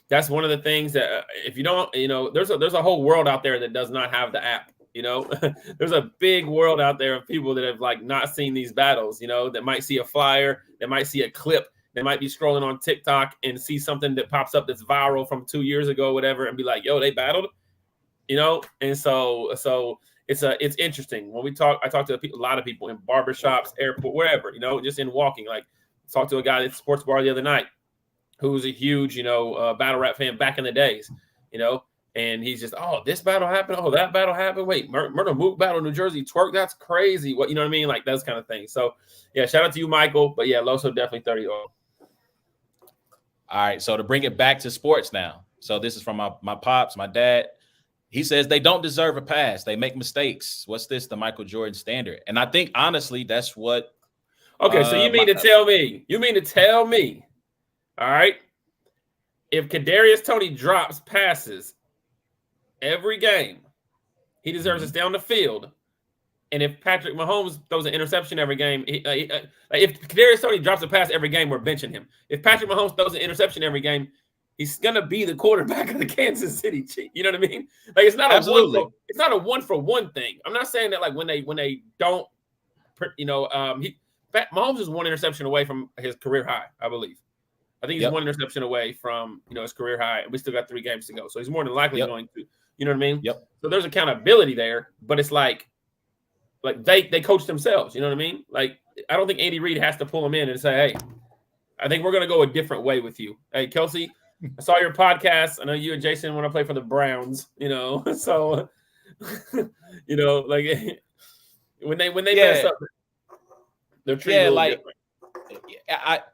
That's one of the things that if you don't, there's a whole world out there that does not have the app. There's a big world out there of people that have not seen these battles, that might see a flyer, that might see a clip, they might be scrolling on TikTok and see something that pops up that's viral from 2 years ago, whatever, and be like, yo, they battled, and so it's interesting. When I talk to a lot of people in barbershops, airport, wherever, just in walking, talked to a guy at the sports bar the other night who was a huge, battle rap fan back in the days, and he's just, oh, this battle happened. Oh, that battle happened. Wait, Murder Mook battle, New Jersey twerk. That's crazy. What, you know what I mean? Like those kind of things. So, yeah, shout out to you, Michael. But yeah, Loso definitely 30. All right. So to bring it back to sports now. So this is from my pops, my dad. He says they don't deserve a pass. They make mistakes. What's this? The Michael Jordan standard. And I think, honestly, that's what. Okay, so you mean to tell me, all right, if Kadarius Toney drops passes every game, he deserves to stay on the field. And if Patrick Mahomes throws an interception every game, if Kadarius Toney drops a pass every game, we're benching him. If Patrick Mahomes throws an interception every game, he's gonna be the quarterback of the Kansas City Chiefs. You know what I mean? Like it's not a one for one thing. I'm not saying that when they don't, Mahomes is one interception away from his career high, I believe. I think he's one interception away from his career high, and we still got 3 games to go. So he's more than likely going to. You know what I mean? Yep. So there's accountability there, but it's like they coach themselves. You know what I mean? Like I don't think Andy Reid has to pull them in and say, "Hey, I think we're going to go a different way with you." Hey, Kelce, I saw your podcast. I know you and Jason want to play for the Browns. So like when they mess up, they're treated different.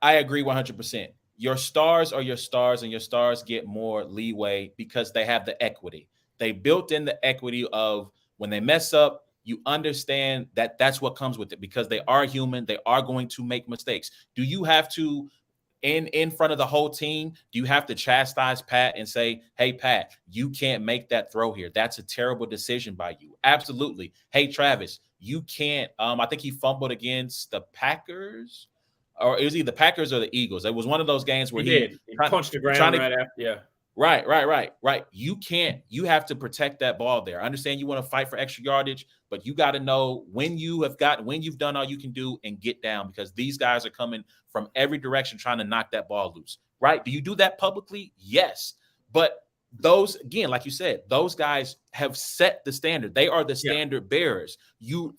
I agree 100%. Your stars are your stars, and your stars get more leeway because they have the equity. They built in the equity of when they mess up, you understand that that's what comes with it because they are human. They are going to make mistakes. Do you have to, in front of the whole team, do you have to chastise Pat and say, hey, Pat, you can't make that throw here. That's a terrible decision by you. Absolutely. Hey, Travis, you can't. I think he fumbled against the Packers. or it was either the Packers or the Eagles. It was one of those games where He did. He punched the ground right after. Yeah. Right. You have to protect that ball there. I understand you want to fight for extra yardage, but you got to know when you've done all you can do and get down, because these guys are coming from every direction trying to knock that ball loose. Right? Do you do that publicly? Yes. But those, again, like you said, those guys have set the standard. They are the standard bearers.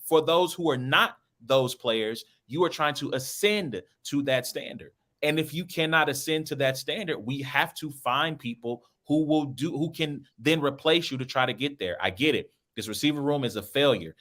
For those who are not those players, you are trying to ascend to that standard. And if you cannot ascend to that standard, we have to find people who can then replace you to try to get there. I get it. This receiver room is a failure.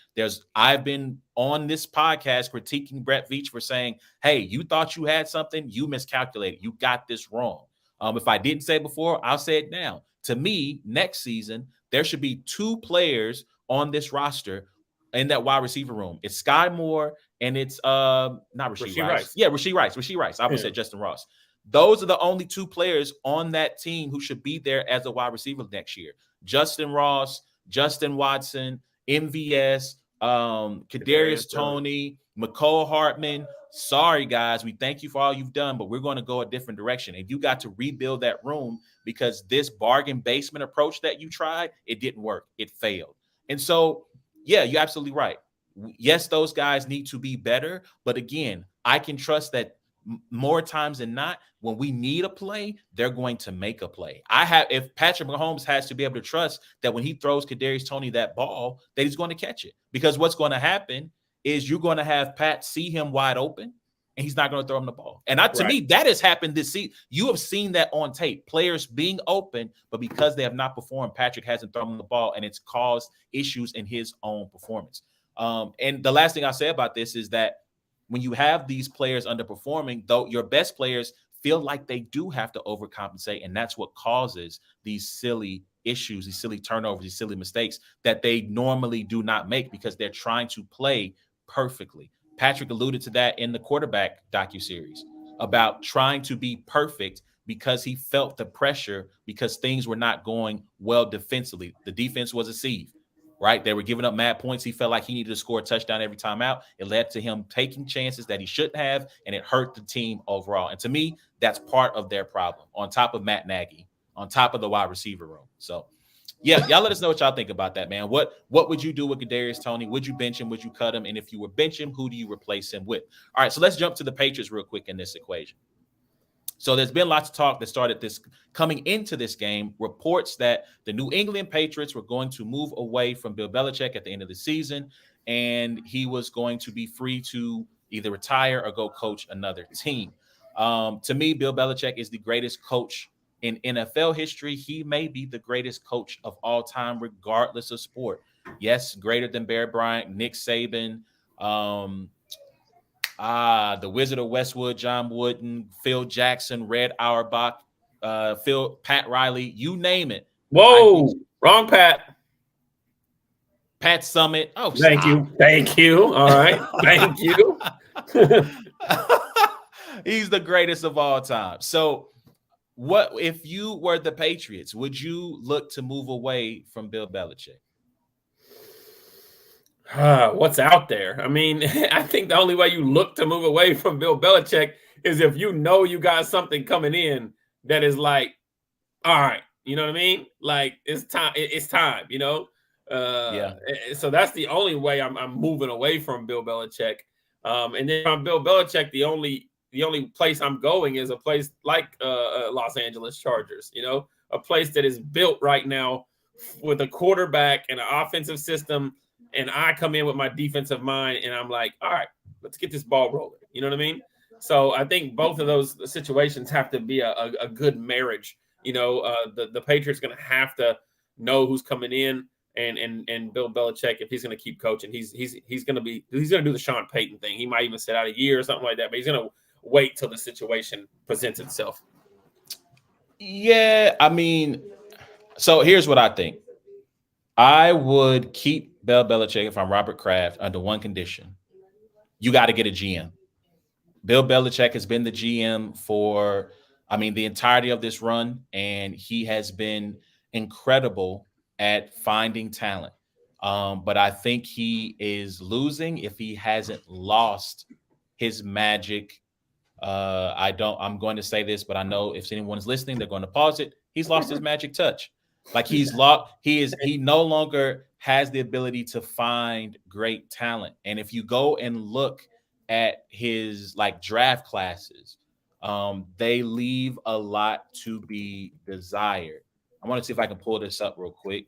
I've been on this podcast critiquing Brett Veach for saying, hey, you thought you had something, you miscalculated. You got this wrong. If I didn't say it before, I'll say it now. To me, next season, there should be 2 players on this roster in that wide receiver room. It's Sky Moore and it's not Rashee Rice. Yeah, Rashee Rice. I almost said Justin Ross. Those are the only 2 players on that team who should be there as a wide receiver next year. Justin Ross, Justin Watson, MVS, Kadarius Toney, McCole Hartman. Sorry, guys. We thank you for all you've done, but we're going to go a different direction. And you got to rebuild that room, because this bargain basement approach that you tried, it didn't work. It failed. And so, yeah, you're absolutely right. Yes, those guys need to be better. But again, I can trust that more times than not, when we need a play, they're going to make a play. If Patrick Mahomes has to be able to trust that when he throws Kadarius Toney that ball, that he's going to catch it. Because what's going to happen is you're going to have Pat see him wide open, and he's not going to throw him the ball. And to me, that has happened this season. You have seen that on tape. Players being open, but because they have not performed, Patrick hasn't thrown the ball, and it's caused issues in his own performance. And the last thing I'll say about this is that when you have these players underperforming, though, your best players feel like they do have to overcompensate, and that's what causes these silly issues, these silly turnovers, these silly mistakes that they normally do not make, because they're trying to play perfectly. Patrick alluded to that in the quarterback docuseries about trying to be perfect because he felt the pressure because things were not going well defensively. The defense was a sieve, right? They were giving up mad points. He felt like he needed to score a touchdown every time out. It led to him taking chances that he shouldn't have, and it hurt the team overall. And to me, that's part of their problem, on top of Matt Nagy, on top of the wide receiver room. So, yeah, y'all let us know what y'all think about that, man. What would you do with Kadarius Toney? Would you bench him? Would you cut him? And if you were bench him, who do you replace him with? All right, so let's jump to the Patriots real quick in this equation. So there's been lots of talk that started this coming into this game, reports that the New England Patriots were going to move away from Bill Belichick at the end of the season, and he was going to be free to either retire or go coach another team. To me, Bill Belichick is the greatest coach in NFL history. He may be the greatest coach of all time, regardless of sport. Yes, greater than Bear Bryant, Nick Saban, the Wizard of Westwood, John Wooden, Phil Jackson, Red Auerbach, Pat Riley, you name it. Whoa, wrong Pat. Pat Summit. Oh, thank you. All right, thank you. He's the greatest of all time. So, what if you were the Patriots? Would you look to move away from Bill Belichick? What's out there? I mean, I think the only way you look to move away from Bill Belichick is if you know you got something coming in that is like, all right, you know what I mean? Like it's time. It's time. You know. Yeah. So that's the only way I'm moving away from Bill Belichick. And then from Bill Belichick, the only place I'm going is a place like Los Angeles Chargers. You know, a place that is built right now with a quarterback and an offensive system. And I come in with my defensive mind, and I'm like, all right, let's get this ball rolling. You know what I mean? So I think both of those situations have to be a good marriage. You know, the Patriots going to have to know who's coming in, and Bill Belichick, if he's going to keep coaching, he's going to do the Sean Payton thing. He might even sit out a year or something like that, but he's going to wait till the situation presents itself. Yeah, I mean, so here's what I think. I would keep Bill Belichick if I'm Robert Kraft under one condition. You got to get a GM. Bill Belichick has been the GM for, the entirety of this run, and he has been incredible at finding talent. But I think he is losing if he hasn't lost his magic I'm going to say this, but I know if anyone's listening, they're going to pause it. He's lost his magic touch. Like he's lost, he no longer has the ability to find great talent. And if you go and look at his like draft classes, they leave a lot to be desired. I want to see if I can pull this up real quick,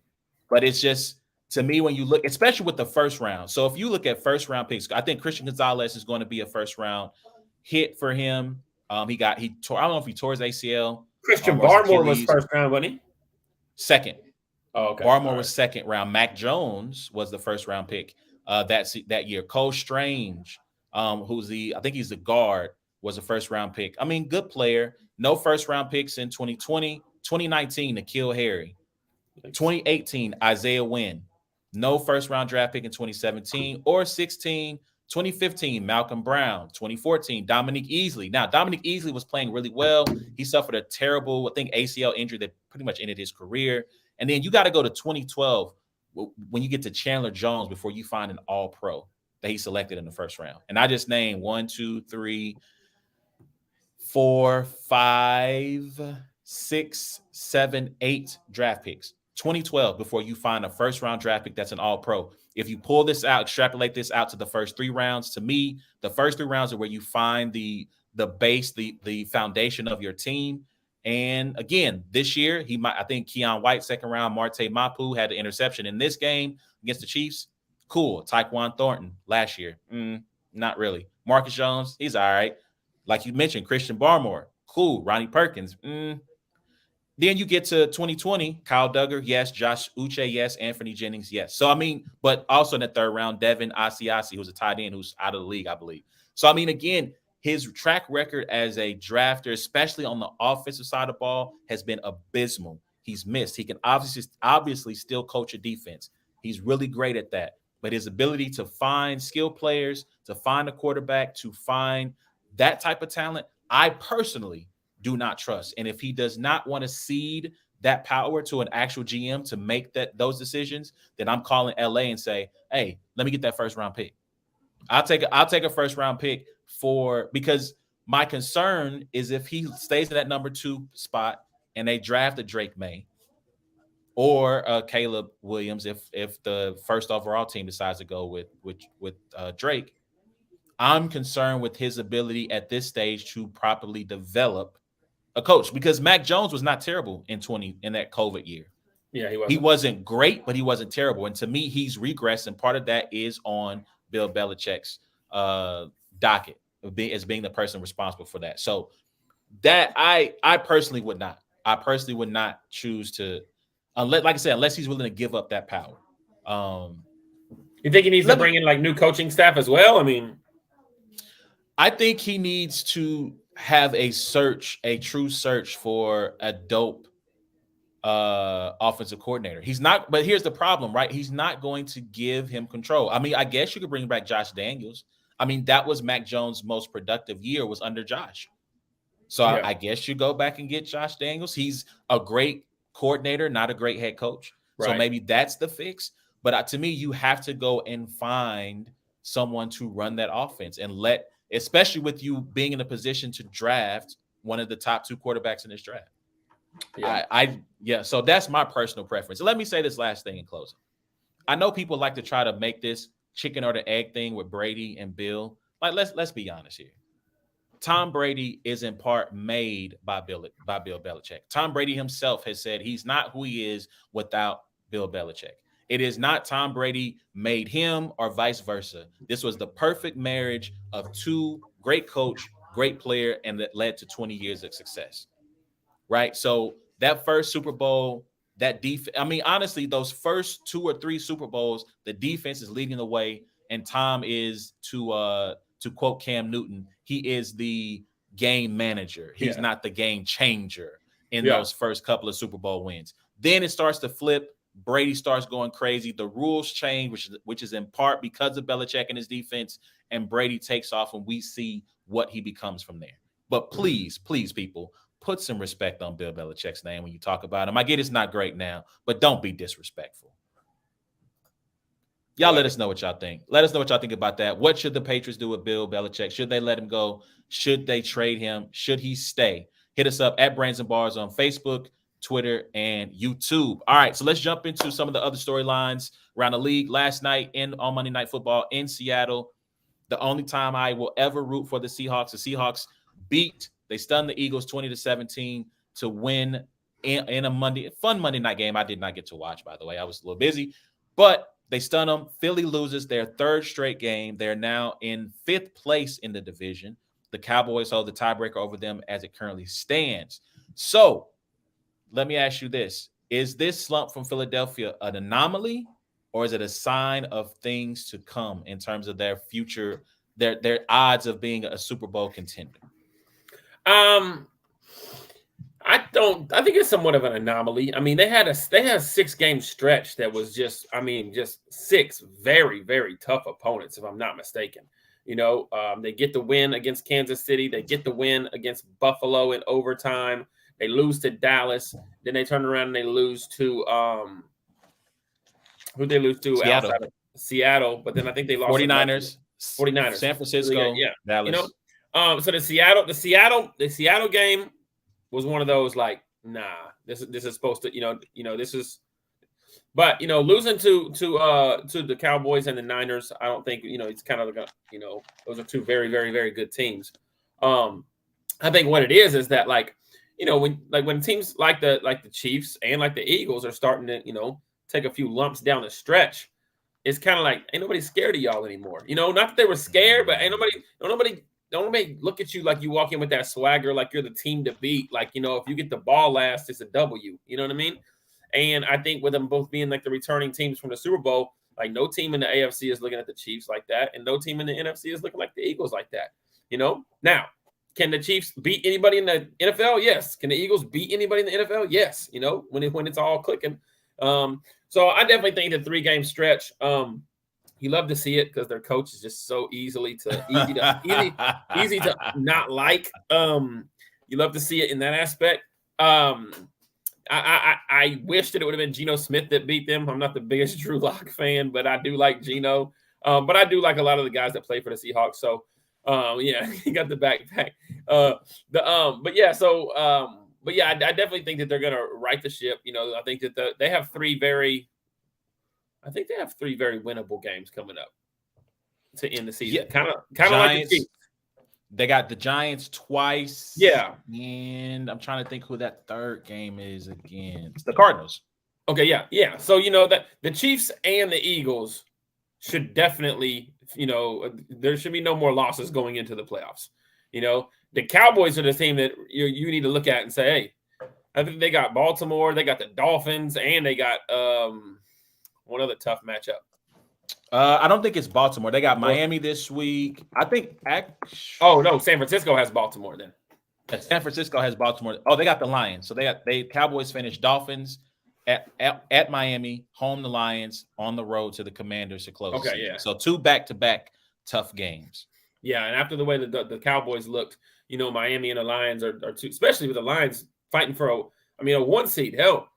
but it's just to me when you look, especially with the first round. So if you look at first round picks, I think Christian Gonzalez is going to be a first round hit for him. He tore. I don't know if he tore his ACL Christian or his Barmore was Achilles. first round, wasn't he? Second. Oh, okay. Barmore was second round. Mac Jones was the first round pick that year. Cole Strange, I think he's the guard, was a first round pick. I mean, good player. No first round picks in 2020, 2019, N'Keal Harry, 2018, Isaiah Wynn. No first round draft pick in 2017 or 16. 2015, Malcolm Brown. 2014, Dominique Easley. Now, Dominique Easley was playing really well. He suffered a terrible, I think, ACL injury that pretty much ended his career. And then you got to go to 2012 when you get to Chandler Jones before you find an all-pro that he selected in the first round. And I just named 1, 2, 3, 4, 5, 6, 7, 8 draft picks. 2012 before you find a first round draft pick that's an all pro. If you pull this out, extrapolate this out to the first 3 rounds, to me, the first 3 rounds are where you find the base, the foundation of your team. And again, this year, I think Keon White, second round, Marte Mapu had the interception in this game against the Chiefs. Cool. Tyquan Thornton last year. Not really. Marcus Jones, he's all right. Like you mentioned, Christian Barmore, cool. Ronnie Perkins, Then you get to 2020, Kyle Duggar, yes. Josh Uche, yes. Anthony Jennings, yes. So, I mean, but also in the third round, Devin Asiasi, who's a tight end who's out of the league, I believe. So, I mean, again, his track record as a drafter, especially on the offensive side of the ball, has been abysmal. He's missed. He can obviously still coach a defense. He's really great at that. But his ability to find skill players, to find a quarterback, to find that type of talent, I personally do not trust. And if he does not want to cede that power to an actual GM to make those decisions, then I'm calling LA and say, hey, let me get that first round pick. I'll take a first round pick because my concern is if he stays in that number 2 spot and they draft a Drake May or Caleb Williams, if the first overall team decides to go with Drake, I'm concerned with his ability at this stage to properly develop a coach, because Mac Jones was not terrible in that COVID year. Yeah, he wasn't. He wasn't great, but he wasn't terrible. And to me, he's regressed, and part of that is on Bill Belichick's docket as being the person responsible for that. So that I personally would not. I personally would not choose to, unless he's willing to give up that power. You think he needs to bring in like new coaching staff as well? I mean, I think he needs to have a true search for a dope offensive coordinator. He's not, but here's the problem, right? He's not going to give him control. I mean, I guess you could bring back Josh Daniels. I mean, that was Mac Jones' most productive year was under Josh. So yeah. I guess you go back and get Josh Daniels. He's a great coordinator, not a great head coach. Right. So maybe that's the fix. But to me, you have to go and find someone to run that offense and especially with you being in a position to draft one of the top 2 quarterbacks in this draft. Yeah. So that's my personal preference. So let me say this last thing in closing. I know people like to try to make this chicken or the egg thing with Brady and Bill. Like, let's be honest here. Tom Brady is in part made by Bill Belichick. Tom Brady himself has said he's not who he is without Bill Belichick. It is not Tom Brady made him or vice versa. This was the perfect marriage of 2 great coach, great player, and that led to 20 years of success. Right? So that first Super Bowl, that defense, I mean, honestly, those first 2 or 3 Super Bowls, the defense is leading the way, and Tom is, to quote Cam Newton, he is the game manager. He's not the game changer in those first couple of Super Bowl wins. Then it starts to flip. Brady starts going crazy. The rules change, which is in part because of Belichick and his defense, and Brady takes off, and we see what he becomes from there. But please, people, put some respect on Bill Belichick's name when you talk about him. I get it's not great now, but don't be disrespectful. Y'all let us know what y'all think. Let us know what y'all think about that. What should the Patriots do with Bill Belichick? Should they let him go? Should they trade him? Should he stay? Hit us up at Brains and Bars on Facebook, Twitter, and YouTube. All right, so let's jump into some of the other storylines around the league. Last night on Monday Night Football in Seattle, the only time I will ever root for the Seahawks they stunned the Eagles 20-17 to win in a fun Monday night game. I did not get to watch, by the way. I was a little busy, but they stun them. Philly loses their third straight game. They're now in 5th place in the division. The Cowboys hold the tiebreaker over them as it currently stands. So let me ask you this. Is this slump from Philadelphia an anomaly, or is it a sign of things to come in terms of their future, their odds of being a Super Bowl contender? I think it's somewhat of an anomaly. I mean, they had a 6-game stretch that was just 6 very, very tough opponents, if I'm not mistaken. They get the win against Kansas City. They get the win against Buffalo in overtime. They lose to Dallas. Then they turn around and they lose to who they lose to Seattle. outside of Seattle. But then I think they lost 49ers, San Francisco, yeah, Dallas. So the Seattle game was one of those like, nah, this is supposed to, this is, but losing to the Cowboys and the Niners, I don't think it's kind of like those are 2 very, very, very good teams. I think what it is that when teams like the Chiefs and like the Eagles are starting to take a few lumps down the stretch, it's kind of like ain't nobody scared of y'all anymore. Not that they were scared, but ain't nobody don't make look at you like you walk in with that swagger, like you're the team to beat. Like, if you get the ball last, it's a W. You know what I mean? And I think with them both being like the returning teams from the Super Bowl, like no team in the AFC is looking at the Chiefs like that, and no team in the NFC is looking like the Eagles like that. Now, can the Chiefs beat anybody in the NFL? Yes. Can the Eagles beat anybody in the NFL? Yes. When it's all clicking. So I definitely think the 3-game stretch. You love to see it because their coach is just so easy to not like. You love to see it in that aspect. I wish that it would have been Geno Smith that beat them. I'm not the biggest Drew Lock fan, but I do like Geno. But I do like a lot of the guys that play for the Seahawks. So yeah, he got the backpack. I definitely think that they're gonna right the ship. I think that they have 3 very winnable games coming up to end the season. Kind of like the Chiefs. They got the Giants twice. Yeah. And I'm trying to think who that 3rd game is against. The Cardinals. Okay, yeah. So that the Chiefs and the Eagles should definitely, there should be no more losses going into the playoffs. The Cowboys are the team that you need to look at and say, hey, I think they got Baltimore, they got the Dolphins, and they got one other tough matchup. I don't think it's Baltimore. They got Miami this week. I think. Oh no, San Francisco has Baltimore then. San Francisco has Baltimore. Oh, they got the Lions. So Cowboys finished Dolphins at Miami, home the Lions, on the road to the Commanders to close. Okay, yeah. So 2 back-to-back tough games. Yeah, and after the way the Cowboys looked, Miami and the Lions are 2, especially with the Lions fighting for a 1 seed. Hell,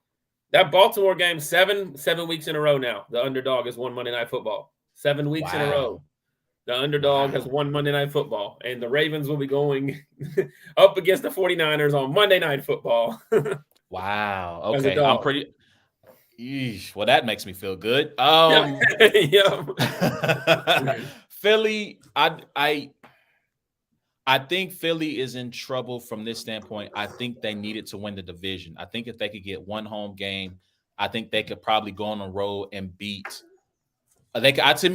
that Baltimore game 7 weeks in a row now. The underdog has won Monday Night Football. 7 weeks in a row. The underdog has won Monday Night Football. And the Ravens will be going up against the 49ers on Monday Night Football. Wow. Okay. I'm pretty – well, that makes me feel good. Philly, I think Philly is in trouble from this standpoint. I think they needed to win the division. I think if they could get 1 home game, I think they could probably go on the road and beat. They can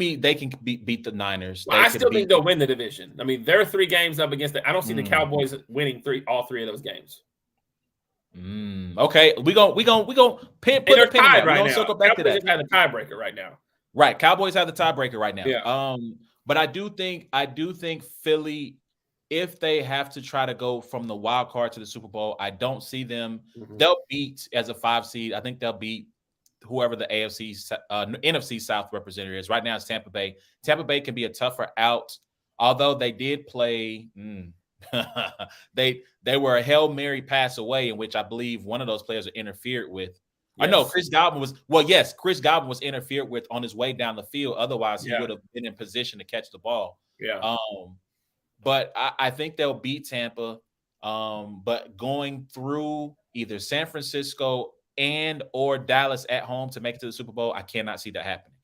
beat the Niners. Well, I still think they'll win the division. I mean, there are 3 games up against it. I don't see the Cowboys winning all 3 of those games. Okay, we gonna put a pin in that. We're gonna circle back to that. Cowboys have the tiebreaker right now. Right, Cowboys have the tiebreaker right now. Yeah. But I do think Philly, if they have to try to go from the wild card to the Super Bowl, I don't see them. Mm-hmm. They'll beat as a 5 seed. I think they'll beat whoever the NFC South representative is. Right now it's Tampa Bay. Tampa Bay can be a tougher out, although they did play. They were a Hail Mary pass away in which I believe one of those players were interfered with. I know Chris Godwin was Chris Godwin was interfered with on his way down the field. Otherwise, he would have been in position to catch the ball. Yeah. But I think they'll beat Tampa. But going through either San Francisco and or Dallas at home to make it to the Super Bowl, I cannot see that happening.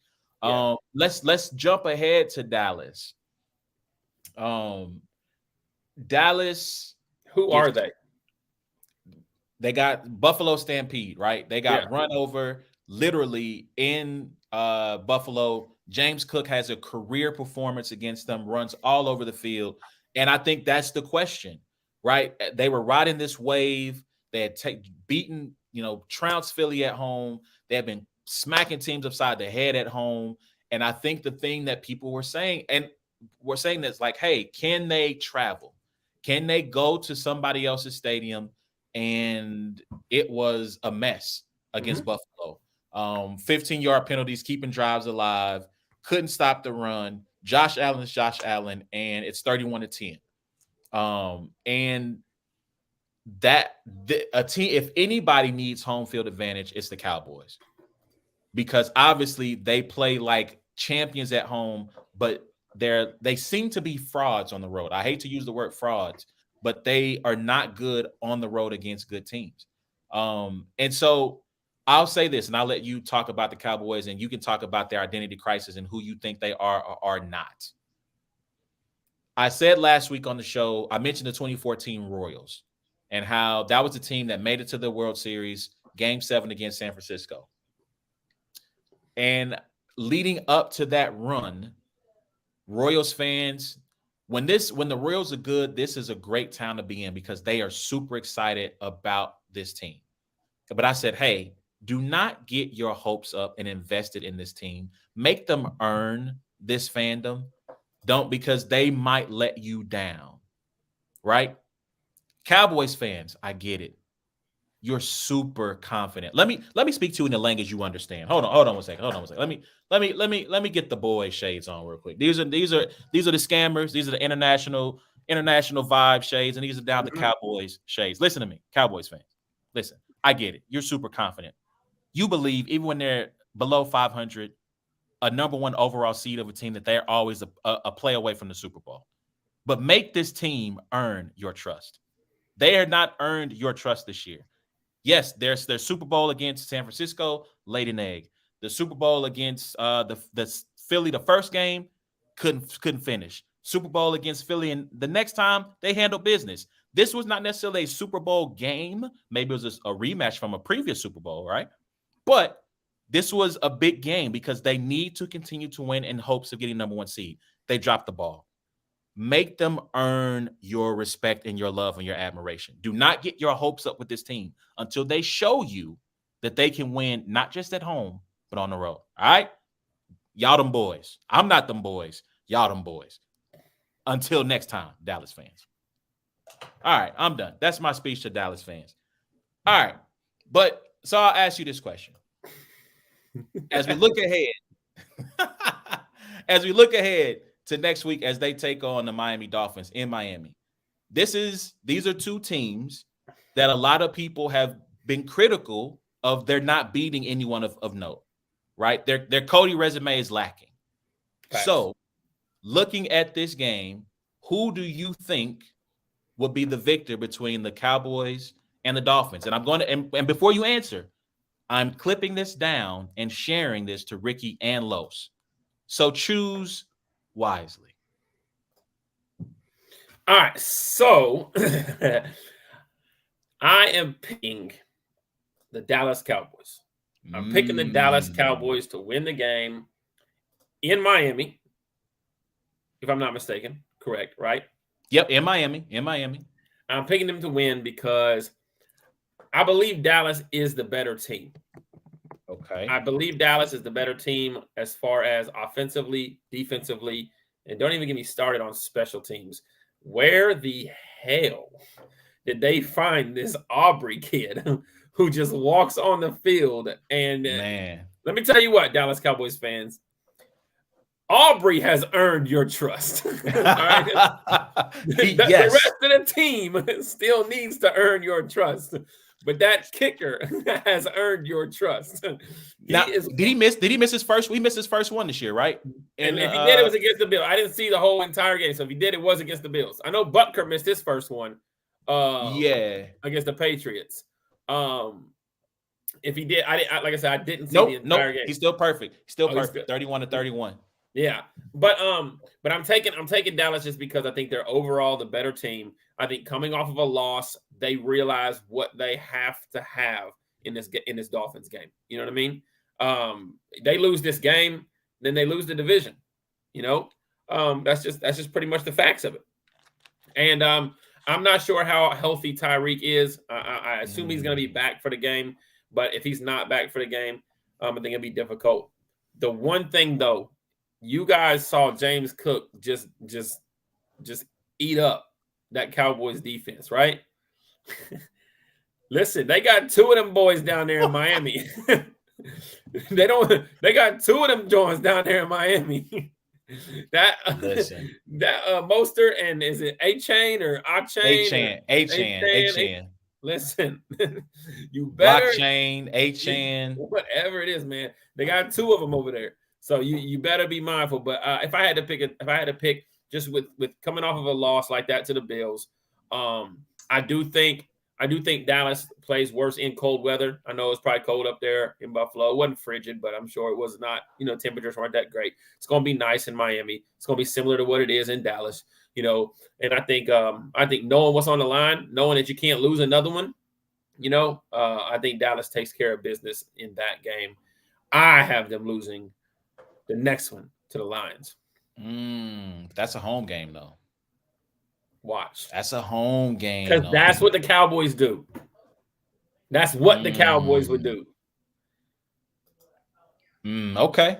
Yeah. Let's jump ahead to Dallas. Dallas. Who are they? They got Buffalo Stampede, right? They got run over literally in Buffalo. James Cook has a career performance against them, runs all over the field. And I think that's the question, right? They were riding this wave. They had beaten, trounced Philly at home. They have been smacking teams upside the head at home. And I think the thing that people were saying, and we're saying that's like, hey, can they travel? Can they go to somebody else's stadium? And it was a mess against Buffalo. 15-yard penalties, keeping drives alive, couldn't stop the run. Josh Allen is Josh Allen, and it's 31-10. And a team, if anybody needs home field advantage, it's the Cowboys, because obviously they play like champions at home, but they seem to be frauds on the road. I hate to use the word frauds, but they are not good on the road against good teams. And so I'll say this, and I'll let you talk about the Cowboys, and you can talk about their identity crisis and who you think they are or are not. I said last week on the show, I mentioned the 2014 Royals and how that was the team that made it to the World Series, Game 7 against San Francisco. And leading up to that run, Royals fans, when the Royals are good, this is a great town to be in because they are super excited about this team. But I said, hey, do not get your hopes up and invested in this team. Make them earn this fandom. Don't, because they might let you down, right? Cowboys fans, I get it. You're super confident. Let me speak to you in the language you understand. Hold on one second. Let me get the boy shades on real quick. These are the scammers. These are the international vibe shades, and these are down the Cowboys shades. Listen to me, Cowboys fans. Listen, I get it. You're super confident. You believe even when they're below 500, a number one overall seed of a team, that they're always a play away from the Super Bowl. But make this team earn your trust. They have not earned your trust this year. Yes, there's their Super Bowl against San Francisco, laid an egg. The Super Bowl against the Philly, the first game, couldn't finish. Super Bowl against Philly, and the next time they handled business. This was not necessarily a Super Bowl game. Maybe it was a rematch from a previous Super Bowl, right? But this was a big game because they need to continue to win in hopes of getting number one seed. They dropped the ball. Make them earn your respect and your love and your admiration. Do not get your hopes up with this team until they show you that they can win, not just at home, but on the road. All right? Y'all them boys. I'm not them boys. Y'all them boys. Until next time, Dallas fans. All right, I'm done. That's my speech to Dallas fans. All right. But so I'll ask you this question. As we look ahead to next week as they take on the Miami Dolphins in Miami. These are two teams that a lot of people have been critical of. They're not beating anyone of note, right? Their Cody resume is lacking. Facts. So looking at this game, who do you think will be the victor between the Cowboys and the Dolphins? And I'm going to, and before you answer, I'm clipping this down and sharing this to Ricky and Los. So choose wisely. All right, so I am picking the Dallas Cowboys. I'm picking the Dallas Cowboys to win the game in Miami, if I'm not mistaken. Correct, right? Yep, in Miami. I'm picking them to win because I believe Dallas is the better team. Okay. I believe Dallas is the better team as far as offensively, defensively, and don't even get me started on special teams. Where the hell did they find this Aubrey kid who just walks on the field? And man, let me tell you what, Dallas Cowboys fans, Aubrey has earned your trust. All right? Yes. The rest of the team still needs to earn your trust. but that kicker has earned your trust. Now, did he miss his first? We missed his first one this year, right? And if he did, it was against the Bills. I didn't see the whole entire game, so if he did, it was against the Bills. I know Butker missed his first one. Against the Patriots. If he did, like I said, I didn't see the entire game. He's still perfect. He's still perfect. 31-31. Yeah, but I'm taking Dallas just because I think they're overall the better team. I think coming off of a loss, they realize what they have to have in this Dolphins game. You know what I mean? They lose this game, then they lose the division. You know, that's just pretty much the facts of it. And I'm not sure how healthy Tyreek is. I assume he's going to be back for the game, but if he's not back for the game, I think it'll be difficult. The one thing though, you guys saw James Cook just eat up that Cowboys defense, right? Listen, they got two of them boys down there in Miami. They got two of them joints down there in Miami. That Mostert and is it A-Chain or A-Chain? A-Chain. Listen, you better Blockchain, A-Chain, whatever it is, man. They got two of them over there, so you better be mindful. But if I had to pick, just with coming off of a loss like that to the Bills, I do think Dallas plays worse in cold weather. I know it's probably cold up there in Buffalo. It wasn't frigid, but I'm sure it was not. Temperatures weren't that great. It's going to be nice in Miami. It's going to be similar to what it is in Dallas. And I think knowing what's on the line, knowing that you can't lose another one, I think Dallas takes care of business in that game. I have them losing the next one to the Lions. That's a home game, though. Watch. That's a home game. Because that's what the Cowboys do. That's what the Cowboys would do. Okay.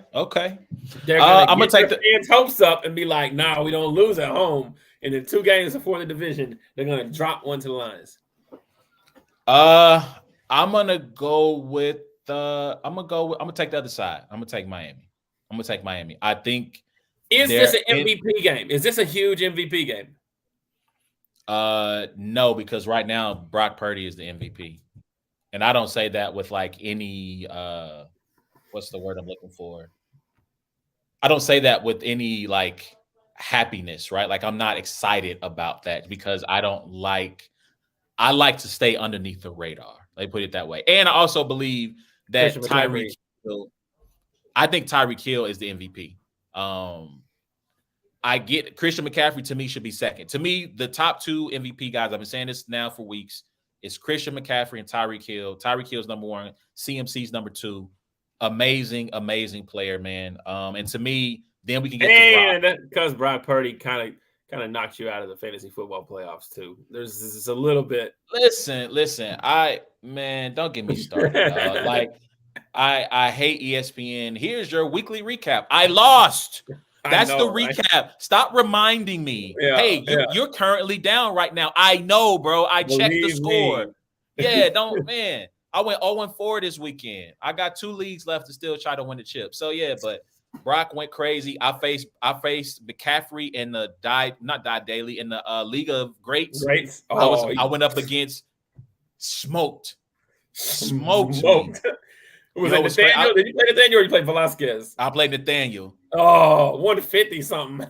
They're I'm gonna take the fans' hopes up and be like, "Nah, we don't lose at home." And in 2 games before the division, they're gonna drop one to the Lions. I'm gonna take the other side. I'm gonna take Miami. I think. Is this an MVP game? Is this a huge MVP game? No, because right now Brock Purdy is the MVP, and I don't say that with like any what's the word I'm looking for? I don't say that with any like happiness, right? Like I'm not excited about that because I like to stay underneath the radar. Let me put it that way. And I also believe that Tyreek Hill is the MVP. I get Christian McCaffrey to me should be second. To me, the top 2 MVP guys, I've been saying this now for weeks, is Christian McCaffrey and Tyreek Hill. Tyreek Hill's number 1, CMC's number 2. Amazing player, man. And to me, then we can get to because Brock Purdy kind of knocked you out of the fantasy football playoffs too. There's just a little bit. Listen, don't get me started. Like I hate ESPN. Here's your weekly recap. I lost. That's the recap. Right? Stop reminding me. You're currently down right now. I know, bro. I checked the score. Yeah, man. I went 0-4 this weekend. I got 2 leagues left to still try to win the chip. So yeah, but Brock went crazy. I faced McCaffrey in the daily in the League of Greats. I went up against smoked. Was it Nathaniel? Did you play Nathaniel or you played Velasquez? I played Nathaniel. 150 something.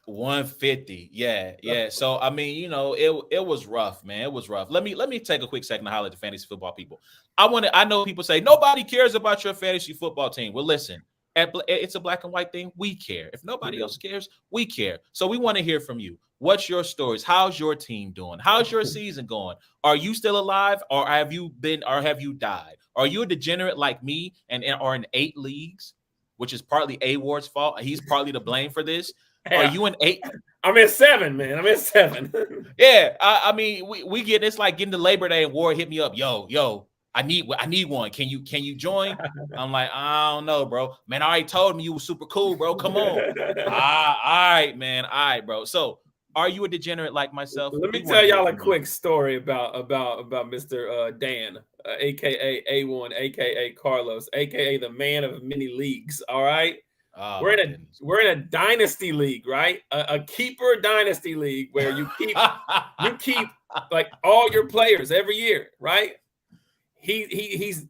150. Yeah. So I mean, it was rough, man. It was rough. Let me take a quick second to holler at the fantasy football people. I know people say nobody cares about your fantasy football team. Well, listen, it's a black and white thing. We care. If nobody else cares, we care. So we want to hear from you. What's your stories? How's your team doing? How's your season going? Are you still alive, or have you died? Are you a degenerate like me and are in 8 leagues, which is partly A Ward's fault? He's partly to blame for this. Yeah. Are you in 8? I'm in 7, man. I'm in 7. Yeah, I mean, we get it's like getting to Labor Day and Ward hit me up. Yo, I need one. Can you join? I'm like, I don't know, bro. Man, I already told me you were super cool, bro. Come on. All right, man. All right, bro. So, are you a degenerate like myself? Let me tell y'all a quick story about Mr. Dan, aka A1, aka Carlos, aka the man of many leagues. All right. Oh, we're in a dynasty league, right? A keeper dynasty league where you keep like all your players every year, right? he's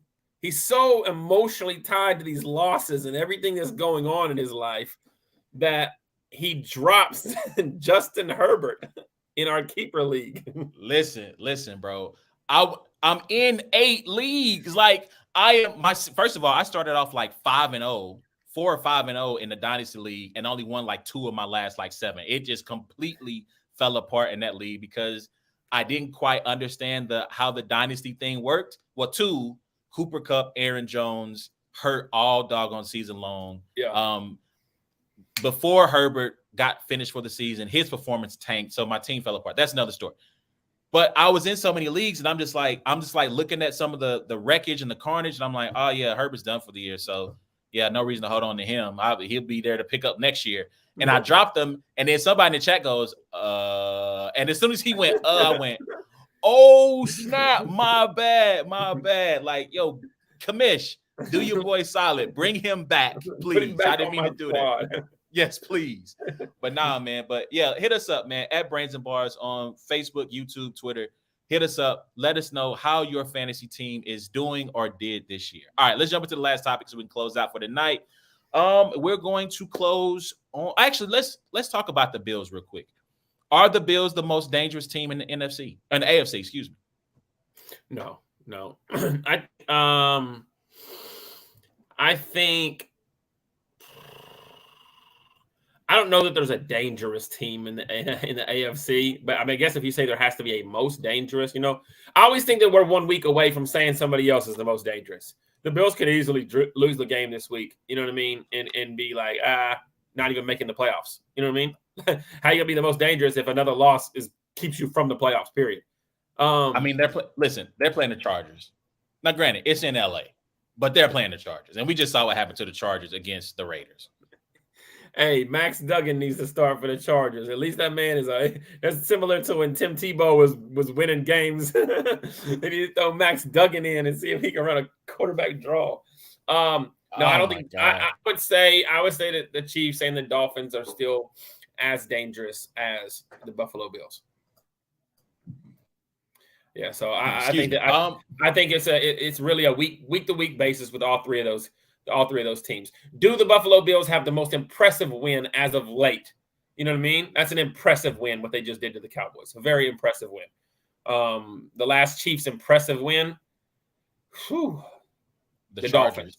so emotionally tied to these losses and everything that's going on in his life that he drops Justin Herbert in our keeper league. Listen, bro. I'm in 8 leagues. Like first of all, I started off like 5-0, 4 or 5-0 in the Dynasty League, and only won like 2 of my last like 7. It just completely fell apart in that league because I didn't quite understand how the Dynasty thing worked. Well, 2, Cooper Kupp, Aaron Jones hurt all doggone season long. Yeah. Before Herbert got finished for the season, his performance tanked, so my team fell apart. That's another story. But I was in so many leagues, and I'm just like looking at some of the wreckage and the carnage, and I'm like, oh yeah, Herbert's done for the year. So yeah, no reason to hold on to him. He'll be there to pick up next year. And I dropped him, and then somebody in the chat goes, and as soon as he went, I went, oh snap, my bad. Like, yo, Commish, do your boy solid. Bring him back, please. I didn't mean to do that. Yes, please. But nah, man. But yeah, hit us up, man, at Brains and Bars on Facebook, YouTube, Twitter. Hit us up. Let us know how your fantasy team is doing or did this year. All right, let's jump into the last topic so we can close out for the night. We're going to close on. Actually, let's talk about the Bills real quick. Are the Bills the most dangerous team in the NFC and the AFC? Excuse me. No. I think. I don't know that there's a dangerous team in the AFC, but I mean, I guess if you say there has to be a most dangerous, I always think that we're 1 week away from saying somebody else is the most dangerous. The Bills could easily lose the game this week, you know what I mean, and be like, not even making the playoffs. You know what I mean? How you gonna be the most dangerous if another loss keeps you from the playoffs? Period. I mean, they're playing the Chargers. Now, granted, it's in LA, but they're playing the Chargers, and we just saw what happened to the Chargers against the Raiders. Hey, Max Duggan needs to start for the Chargers. At least that man that's similar to when Tim Tebow was winning games. They need to throw Max Duggan in and see if he can run a quarterback draw. I don't think. I would say that the Chiefs and the Dolphins are still as dangerous as the Buffalo Bills. Yeah, so I think it's really a week to week basis with all three of those teams. Do the Buffalo Bills have the most impressive win as of late? You know what I mean? That's an impressive win, what they just did to the Cowboys. A very impressive win. The last Chiefs impressive win, the Dolphins.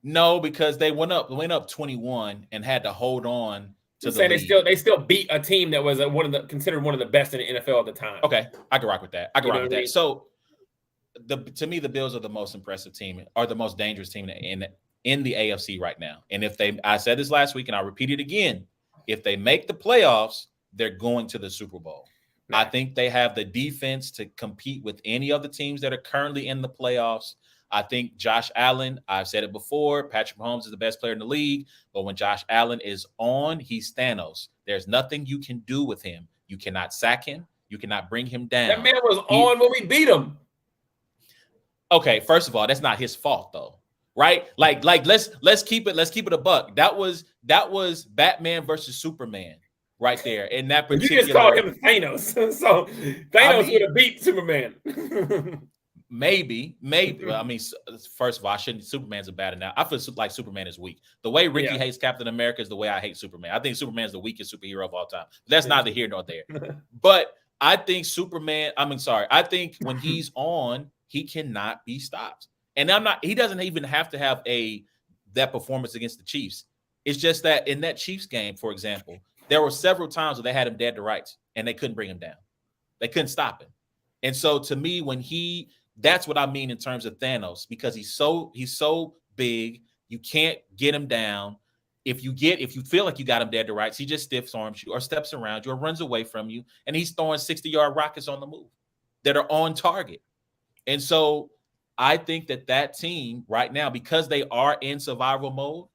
No, because they went up 21 and had to hold on to the lead. They still beat a team that was considered one of the best in the NFL at the time. Okay, I can rock with that. So to me, the Bills are the most impressive team, are the most dangerous team in the AFC right now. And I said this last week and I'll repeat it again. If they make the playoffs, they're going to the Super Bowl. Right. I think they have the defense to compete with any of the teams that are currently in the playoffs. I think Josh Allen, I've said it before, Patrick Mahomes is the best player in the league, but when Josh Allen is on, he's Thanos. There's nothing you can do with him. You cannot sack him. You cannot bring him down. That man was on when we beat him. Okay, first of all, that's not his fault though, right? Like let's keep it a buck. That was Batman versus Superman right there in that particular. You just called him Thanos, so Thanos would have beat Superman. Maybe. I mean, first of all, Superman's a bad enough. I feel like Superman is weak. The way Ricky hates Captain America is the way I hate Superman. I think Superman's the weakest superhero of all time. That's neither here nor there. But I think I think when he's on, he cannot be stopped. And he doesn't even have to have that performance against the Chiefs. It's just that in that Chiefs game, for example, there were several times where they had him dead to rights and they couldn't bring him down. They couldn't stop him. And so to me, that's what I mean in terms of Thanos, because he's so big, you can't get him down. If you feel like you got him dead to rights, he just stiff arms you or steps around you or runs away from you, and he's throwing 60-yard rockets on the move that are on target. And so I think that team right now, because they are in survival mode,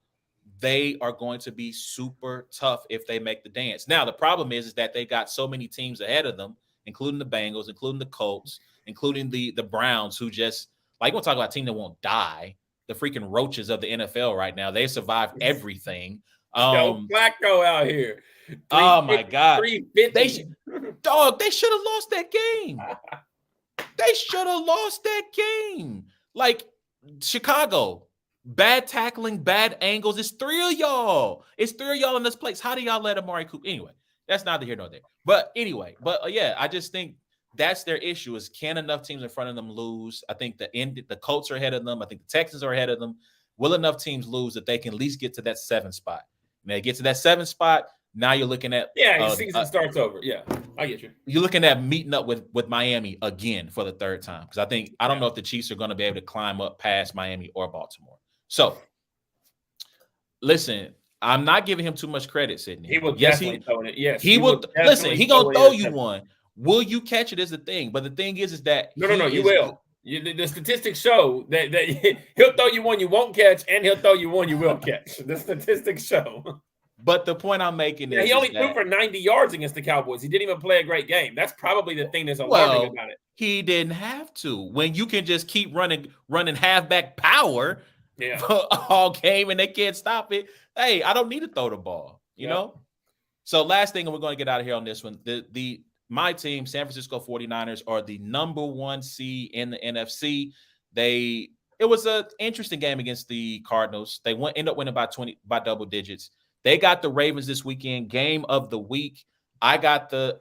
they are going to be super tough if they make the dance. Now, the problem is that they got so many teams ahead of them, including the Bengals, including the Colts, including the Browns, who just, like, we'll talk about a team that won't die. The freaking roaches of the NFL right now. They survive everything. Joe Flacco out here. Oh, my God. They should have lost that game. They should have lost that game. Like Chicago, bad tackling, bad angles. It's three of y'all. It's three of y'all in this place. How do y'all let Amari Cooper? Anyway, that's neither here nor there. But anyway, yeah, I just think that's their issue is can enough teams in front of them lose? I think the Colts are ahead of them. I think the Texans are ahead of them. Will enough teams lose that they can at least get to that 7 spot? And they get to that 7 spot, now you're looking at the season starts over. Yeah, I get you. You're looking at meeting up with Miami again for the third time because I don't know if the Chiefs are going to be able to climb up past Miami or Baltimore. So, listen, I'm not giving him too much credit, Sydney. He will definitely throw it. Yes, he will. Listen, he gonna throw you one. Will you catch it? Is the thing. But the thing is that no, you will. The statistics show that he'll throw you one you won't catch, and he'll throw you one you will catch. The statistics show. But the point I'm making is he only threw for 90 yards against the Cowboys. He didn't even play a great game. That's probably the thing that's alarming about it. He didn't have to. When you can just keep running halfback power all game and they can't stop it. Hey, I don't need to throw the ball, you know? So last thing, and we're going to get out of here on this one. My team, San Francisco 49ers, are the number 1 seed in the NFC. It was an interesting game against the Cardinals. They ended up winning by double digits. They got the Ravens this weekend, game of the week. I got the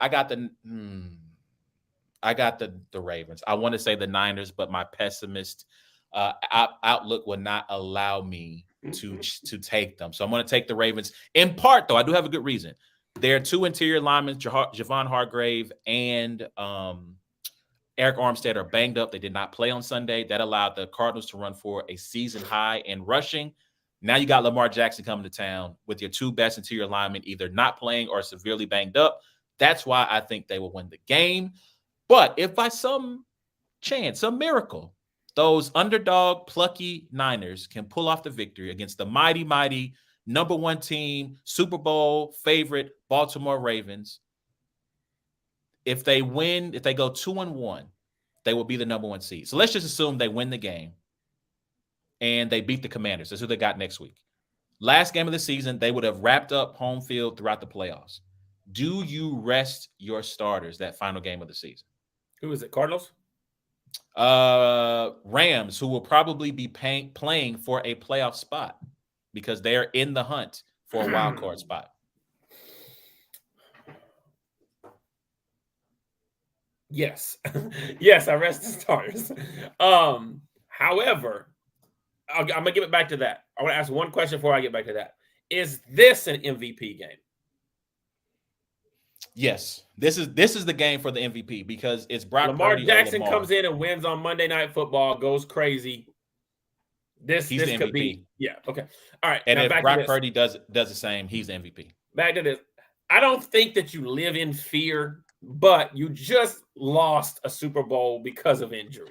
Ravens. I want to say the Niners, but my pessimist outlook will not allow me to take them. So I'm going to take the Ravens. In part, though, I do have a good reason. Their 2 interior linemen, Javon Hargrave and Eric Armstead, are banged up. They did not play on Sunday. That allowed the Cardinals to run for a season high in rushing. Now you got Lamar Jackson coming to town with your 2 best interior linemen either not playing or severely banged up. That's why I think they will win the game. But if by some chance, some miracle, those underdog, plucky Niners can pull off the victory against the mighty, mighty number 1 team, Super Bowl favorite Baltimore Ravens, if they win, if they go 2-1, they will be the number 1 seed. So let's just assume they win the game and they beat the Commanders. That's who they got next week. Last game of the season, they would have wrapped up home field throughout the playoffs. Do you rest your starters that final game of the season? Who is it? Cardinals? Rams, who will probably be playing for a playoff spot because they're in the hunt for a wild card spot. Yes. Yes, I rest the starters. However, I'm going to give it back to that. I want to ask one question before I get back to that. Is this an MVP game? Yes. This is the game for the MVP because it's Brock Lamar Purdy. Jackson comes in and wins on Monday Night Football, goes crazy. This could be. Yeah, okay. All right. And if Brock Purdy does the same, he's the MVP. Back to this. I don't think that you live in fear, but you just lost a Super Bowl because of injury.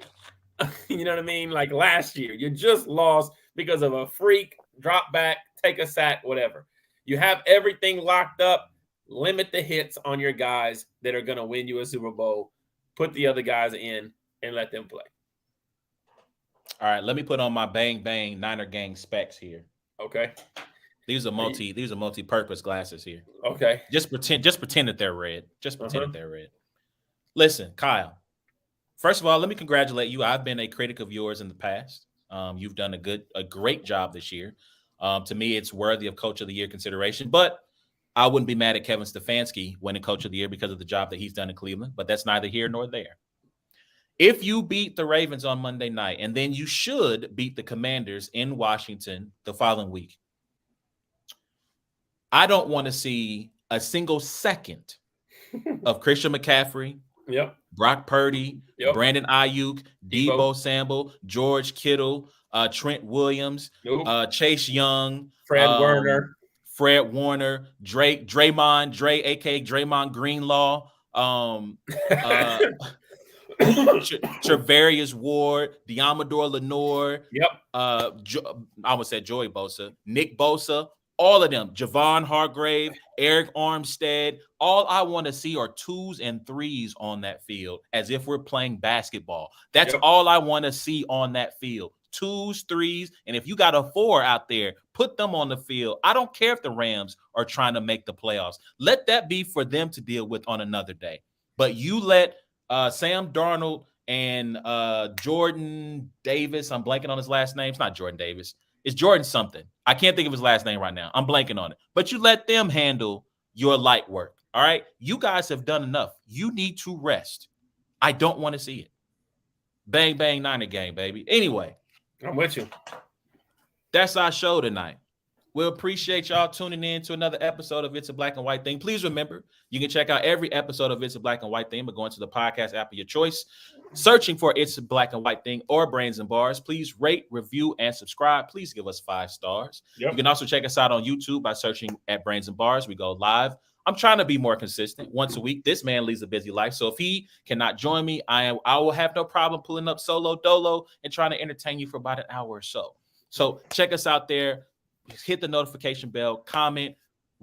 You know what I mean? Like last year, you just lost because of a freak, drop back, take a sack, whatever. You have everything locked up. Limit the hits on your guys that are going to win you a Super Bowl. Put the other guys in and let them play. All right, let me put on my bang bang Niner gang specs here. Okay. These are multi-purpose glasses here. Okay. Just pretend that they're red. Just pretend that they're red. Listen, Kyle. First of all, let me congratulate you. I've been a critic of yours in the past. You've done a great job this year. To me, it's worthy of Coach of the Year consideration. But I wouldn't be mad at Kevin Stefanski winning Coach of the Year because of the job that he's done in Cleveland. But that's neither here nor there. If you beat the Ravens on Monday night, and then you should beat the Commanders in Washington the following week, I don't want to see a single second of Christian McCaffrey, Brock Purdy, Brandon Ayuk, Deebo Samuel, George Kittle, Trent Williams, Chase Young, Fred Warner, Draymond, aka Draymond Greenlaw, Travarius Ward, Diamador Lenore. I would say Joey Bosa, Nick Bosa, all of them, Javon Hargrave, Eric Armstead. All I want to see are 2s and 3s on that field as if we're playing basketball. That's all I want to see on that field. 2s, 3s, and if you got a 4 out there, put them on the field. I don't care if the Rams are trying to make the playoffs. Let that be for them to deal with on another day. But you let Sam Darnold and Jordan Davis. I'm blanking on his last name. It's not Jordan Davis. It's Jordan something. I can't think of his last name right now. I'm blanking on it. But you let them handle your light work. All right. You guys have done enough. You need to rest. I don't want to see it. Bang, bang, Niner gang, baby. Anyway, I'm with you. That's our show tonight. We appreciate y'all tuning in to another episode of It's a Black and White Thing. Please remember, you can check out every episode of It's a Black and White Thing by going to the podcast app of your choice, searching for It's a Black and White Thing or Brains and Bars. Please rate, review, and subscribe. Please give us 5 stars. Yep. You can also check us out on YouTube by searching at Brains and Bars. We go live. I'm trying to be more consistent once a week. This man leads a busy life. So if he cannot join me, I will have no problem pulling up solo dolo and trying to entertain you for about an hour or so. So check us out there. Hit the notification bell, comment,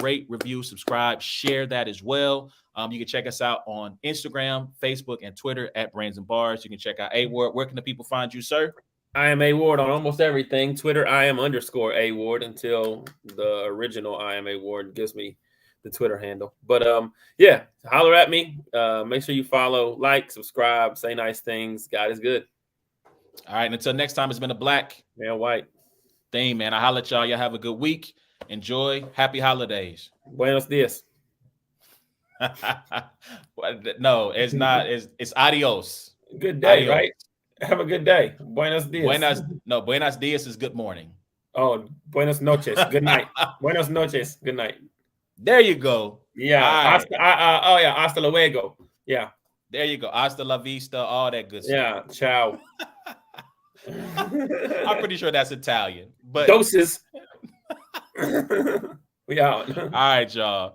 rate, review, subscribe, share that as well. You can check us out on Instagram, Facebook, and Twitter at Brains and Bars. You can check out A Ward. Where can the people find you, sir? I am A Ward on almost everything. Twitter, I am _A Ward until the original I am A Ward gives me the Twitter handle. But yeah, holler at me. Make sure you follow, like, subscribe, say nice things. God is good. All right. And until next time, it's been a Black and White thing, man. I holler at y'all. Y'all have a good week. Enjoy. Happy holidays. Buenos dias. No, it's not. It's adios. Good day, adios. Right? Have a good day. Buenos dias. Buenos dias is good morning. Oh, buenas noches. Good night. Buenas noches. Good night. There you go. Yeah. Right. Hasta luego. Yeah. There you go. Hasta la vista. All that good stuff. Yeah. Ciao. I'm pretty sure that's Italian. But doses. We out. All right, y'all.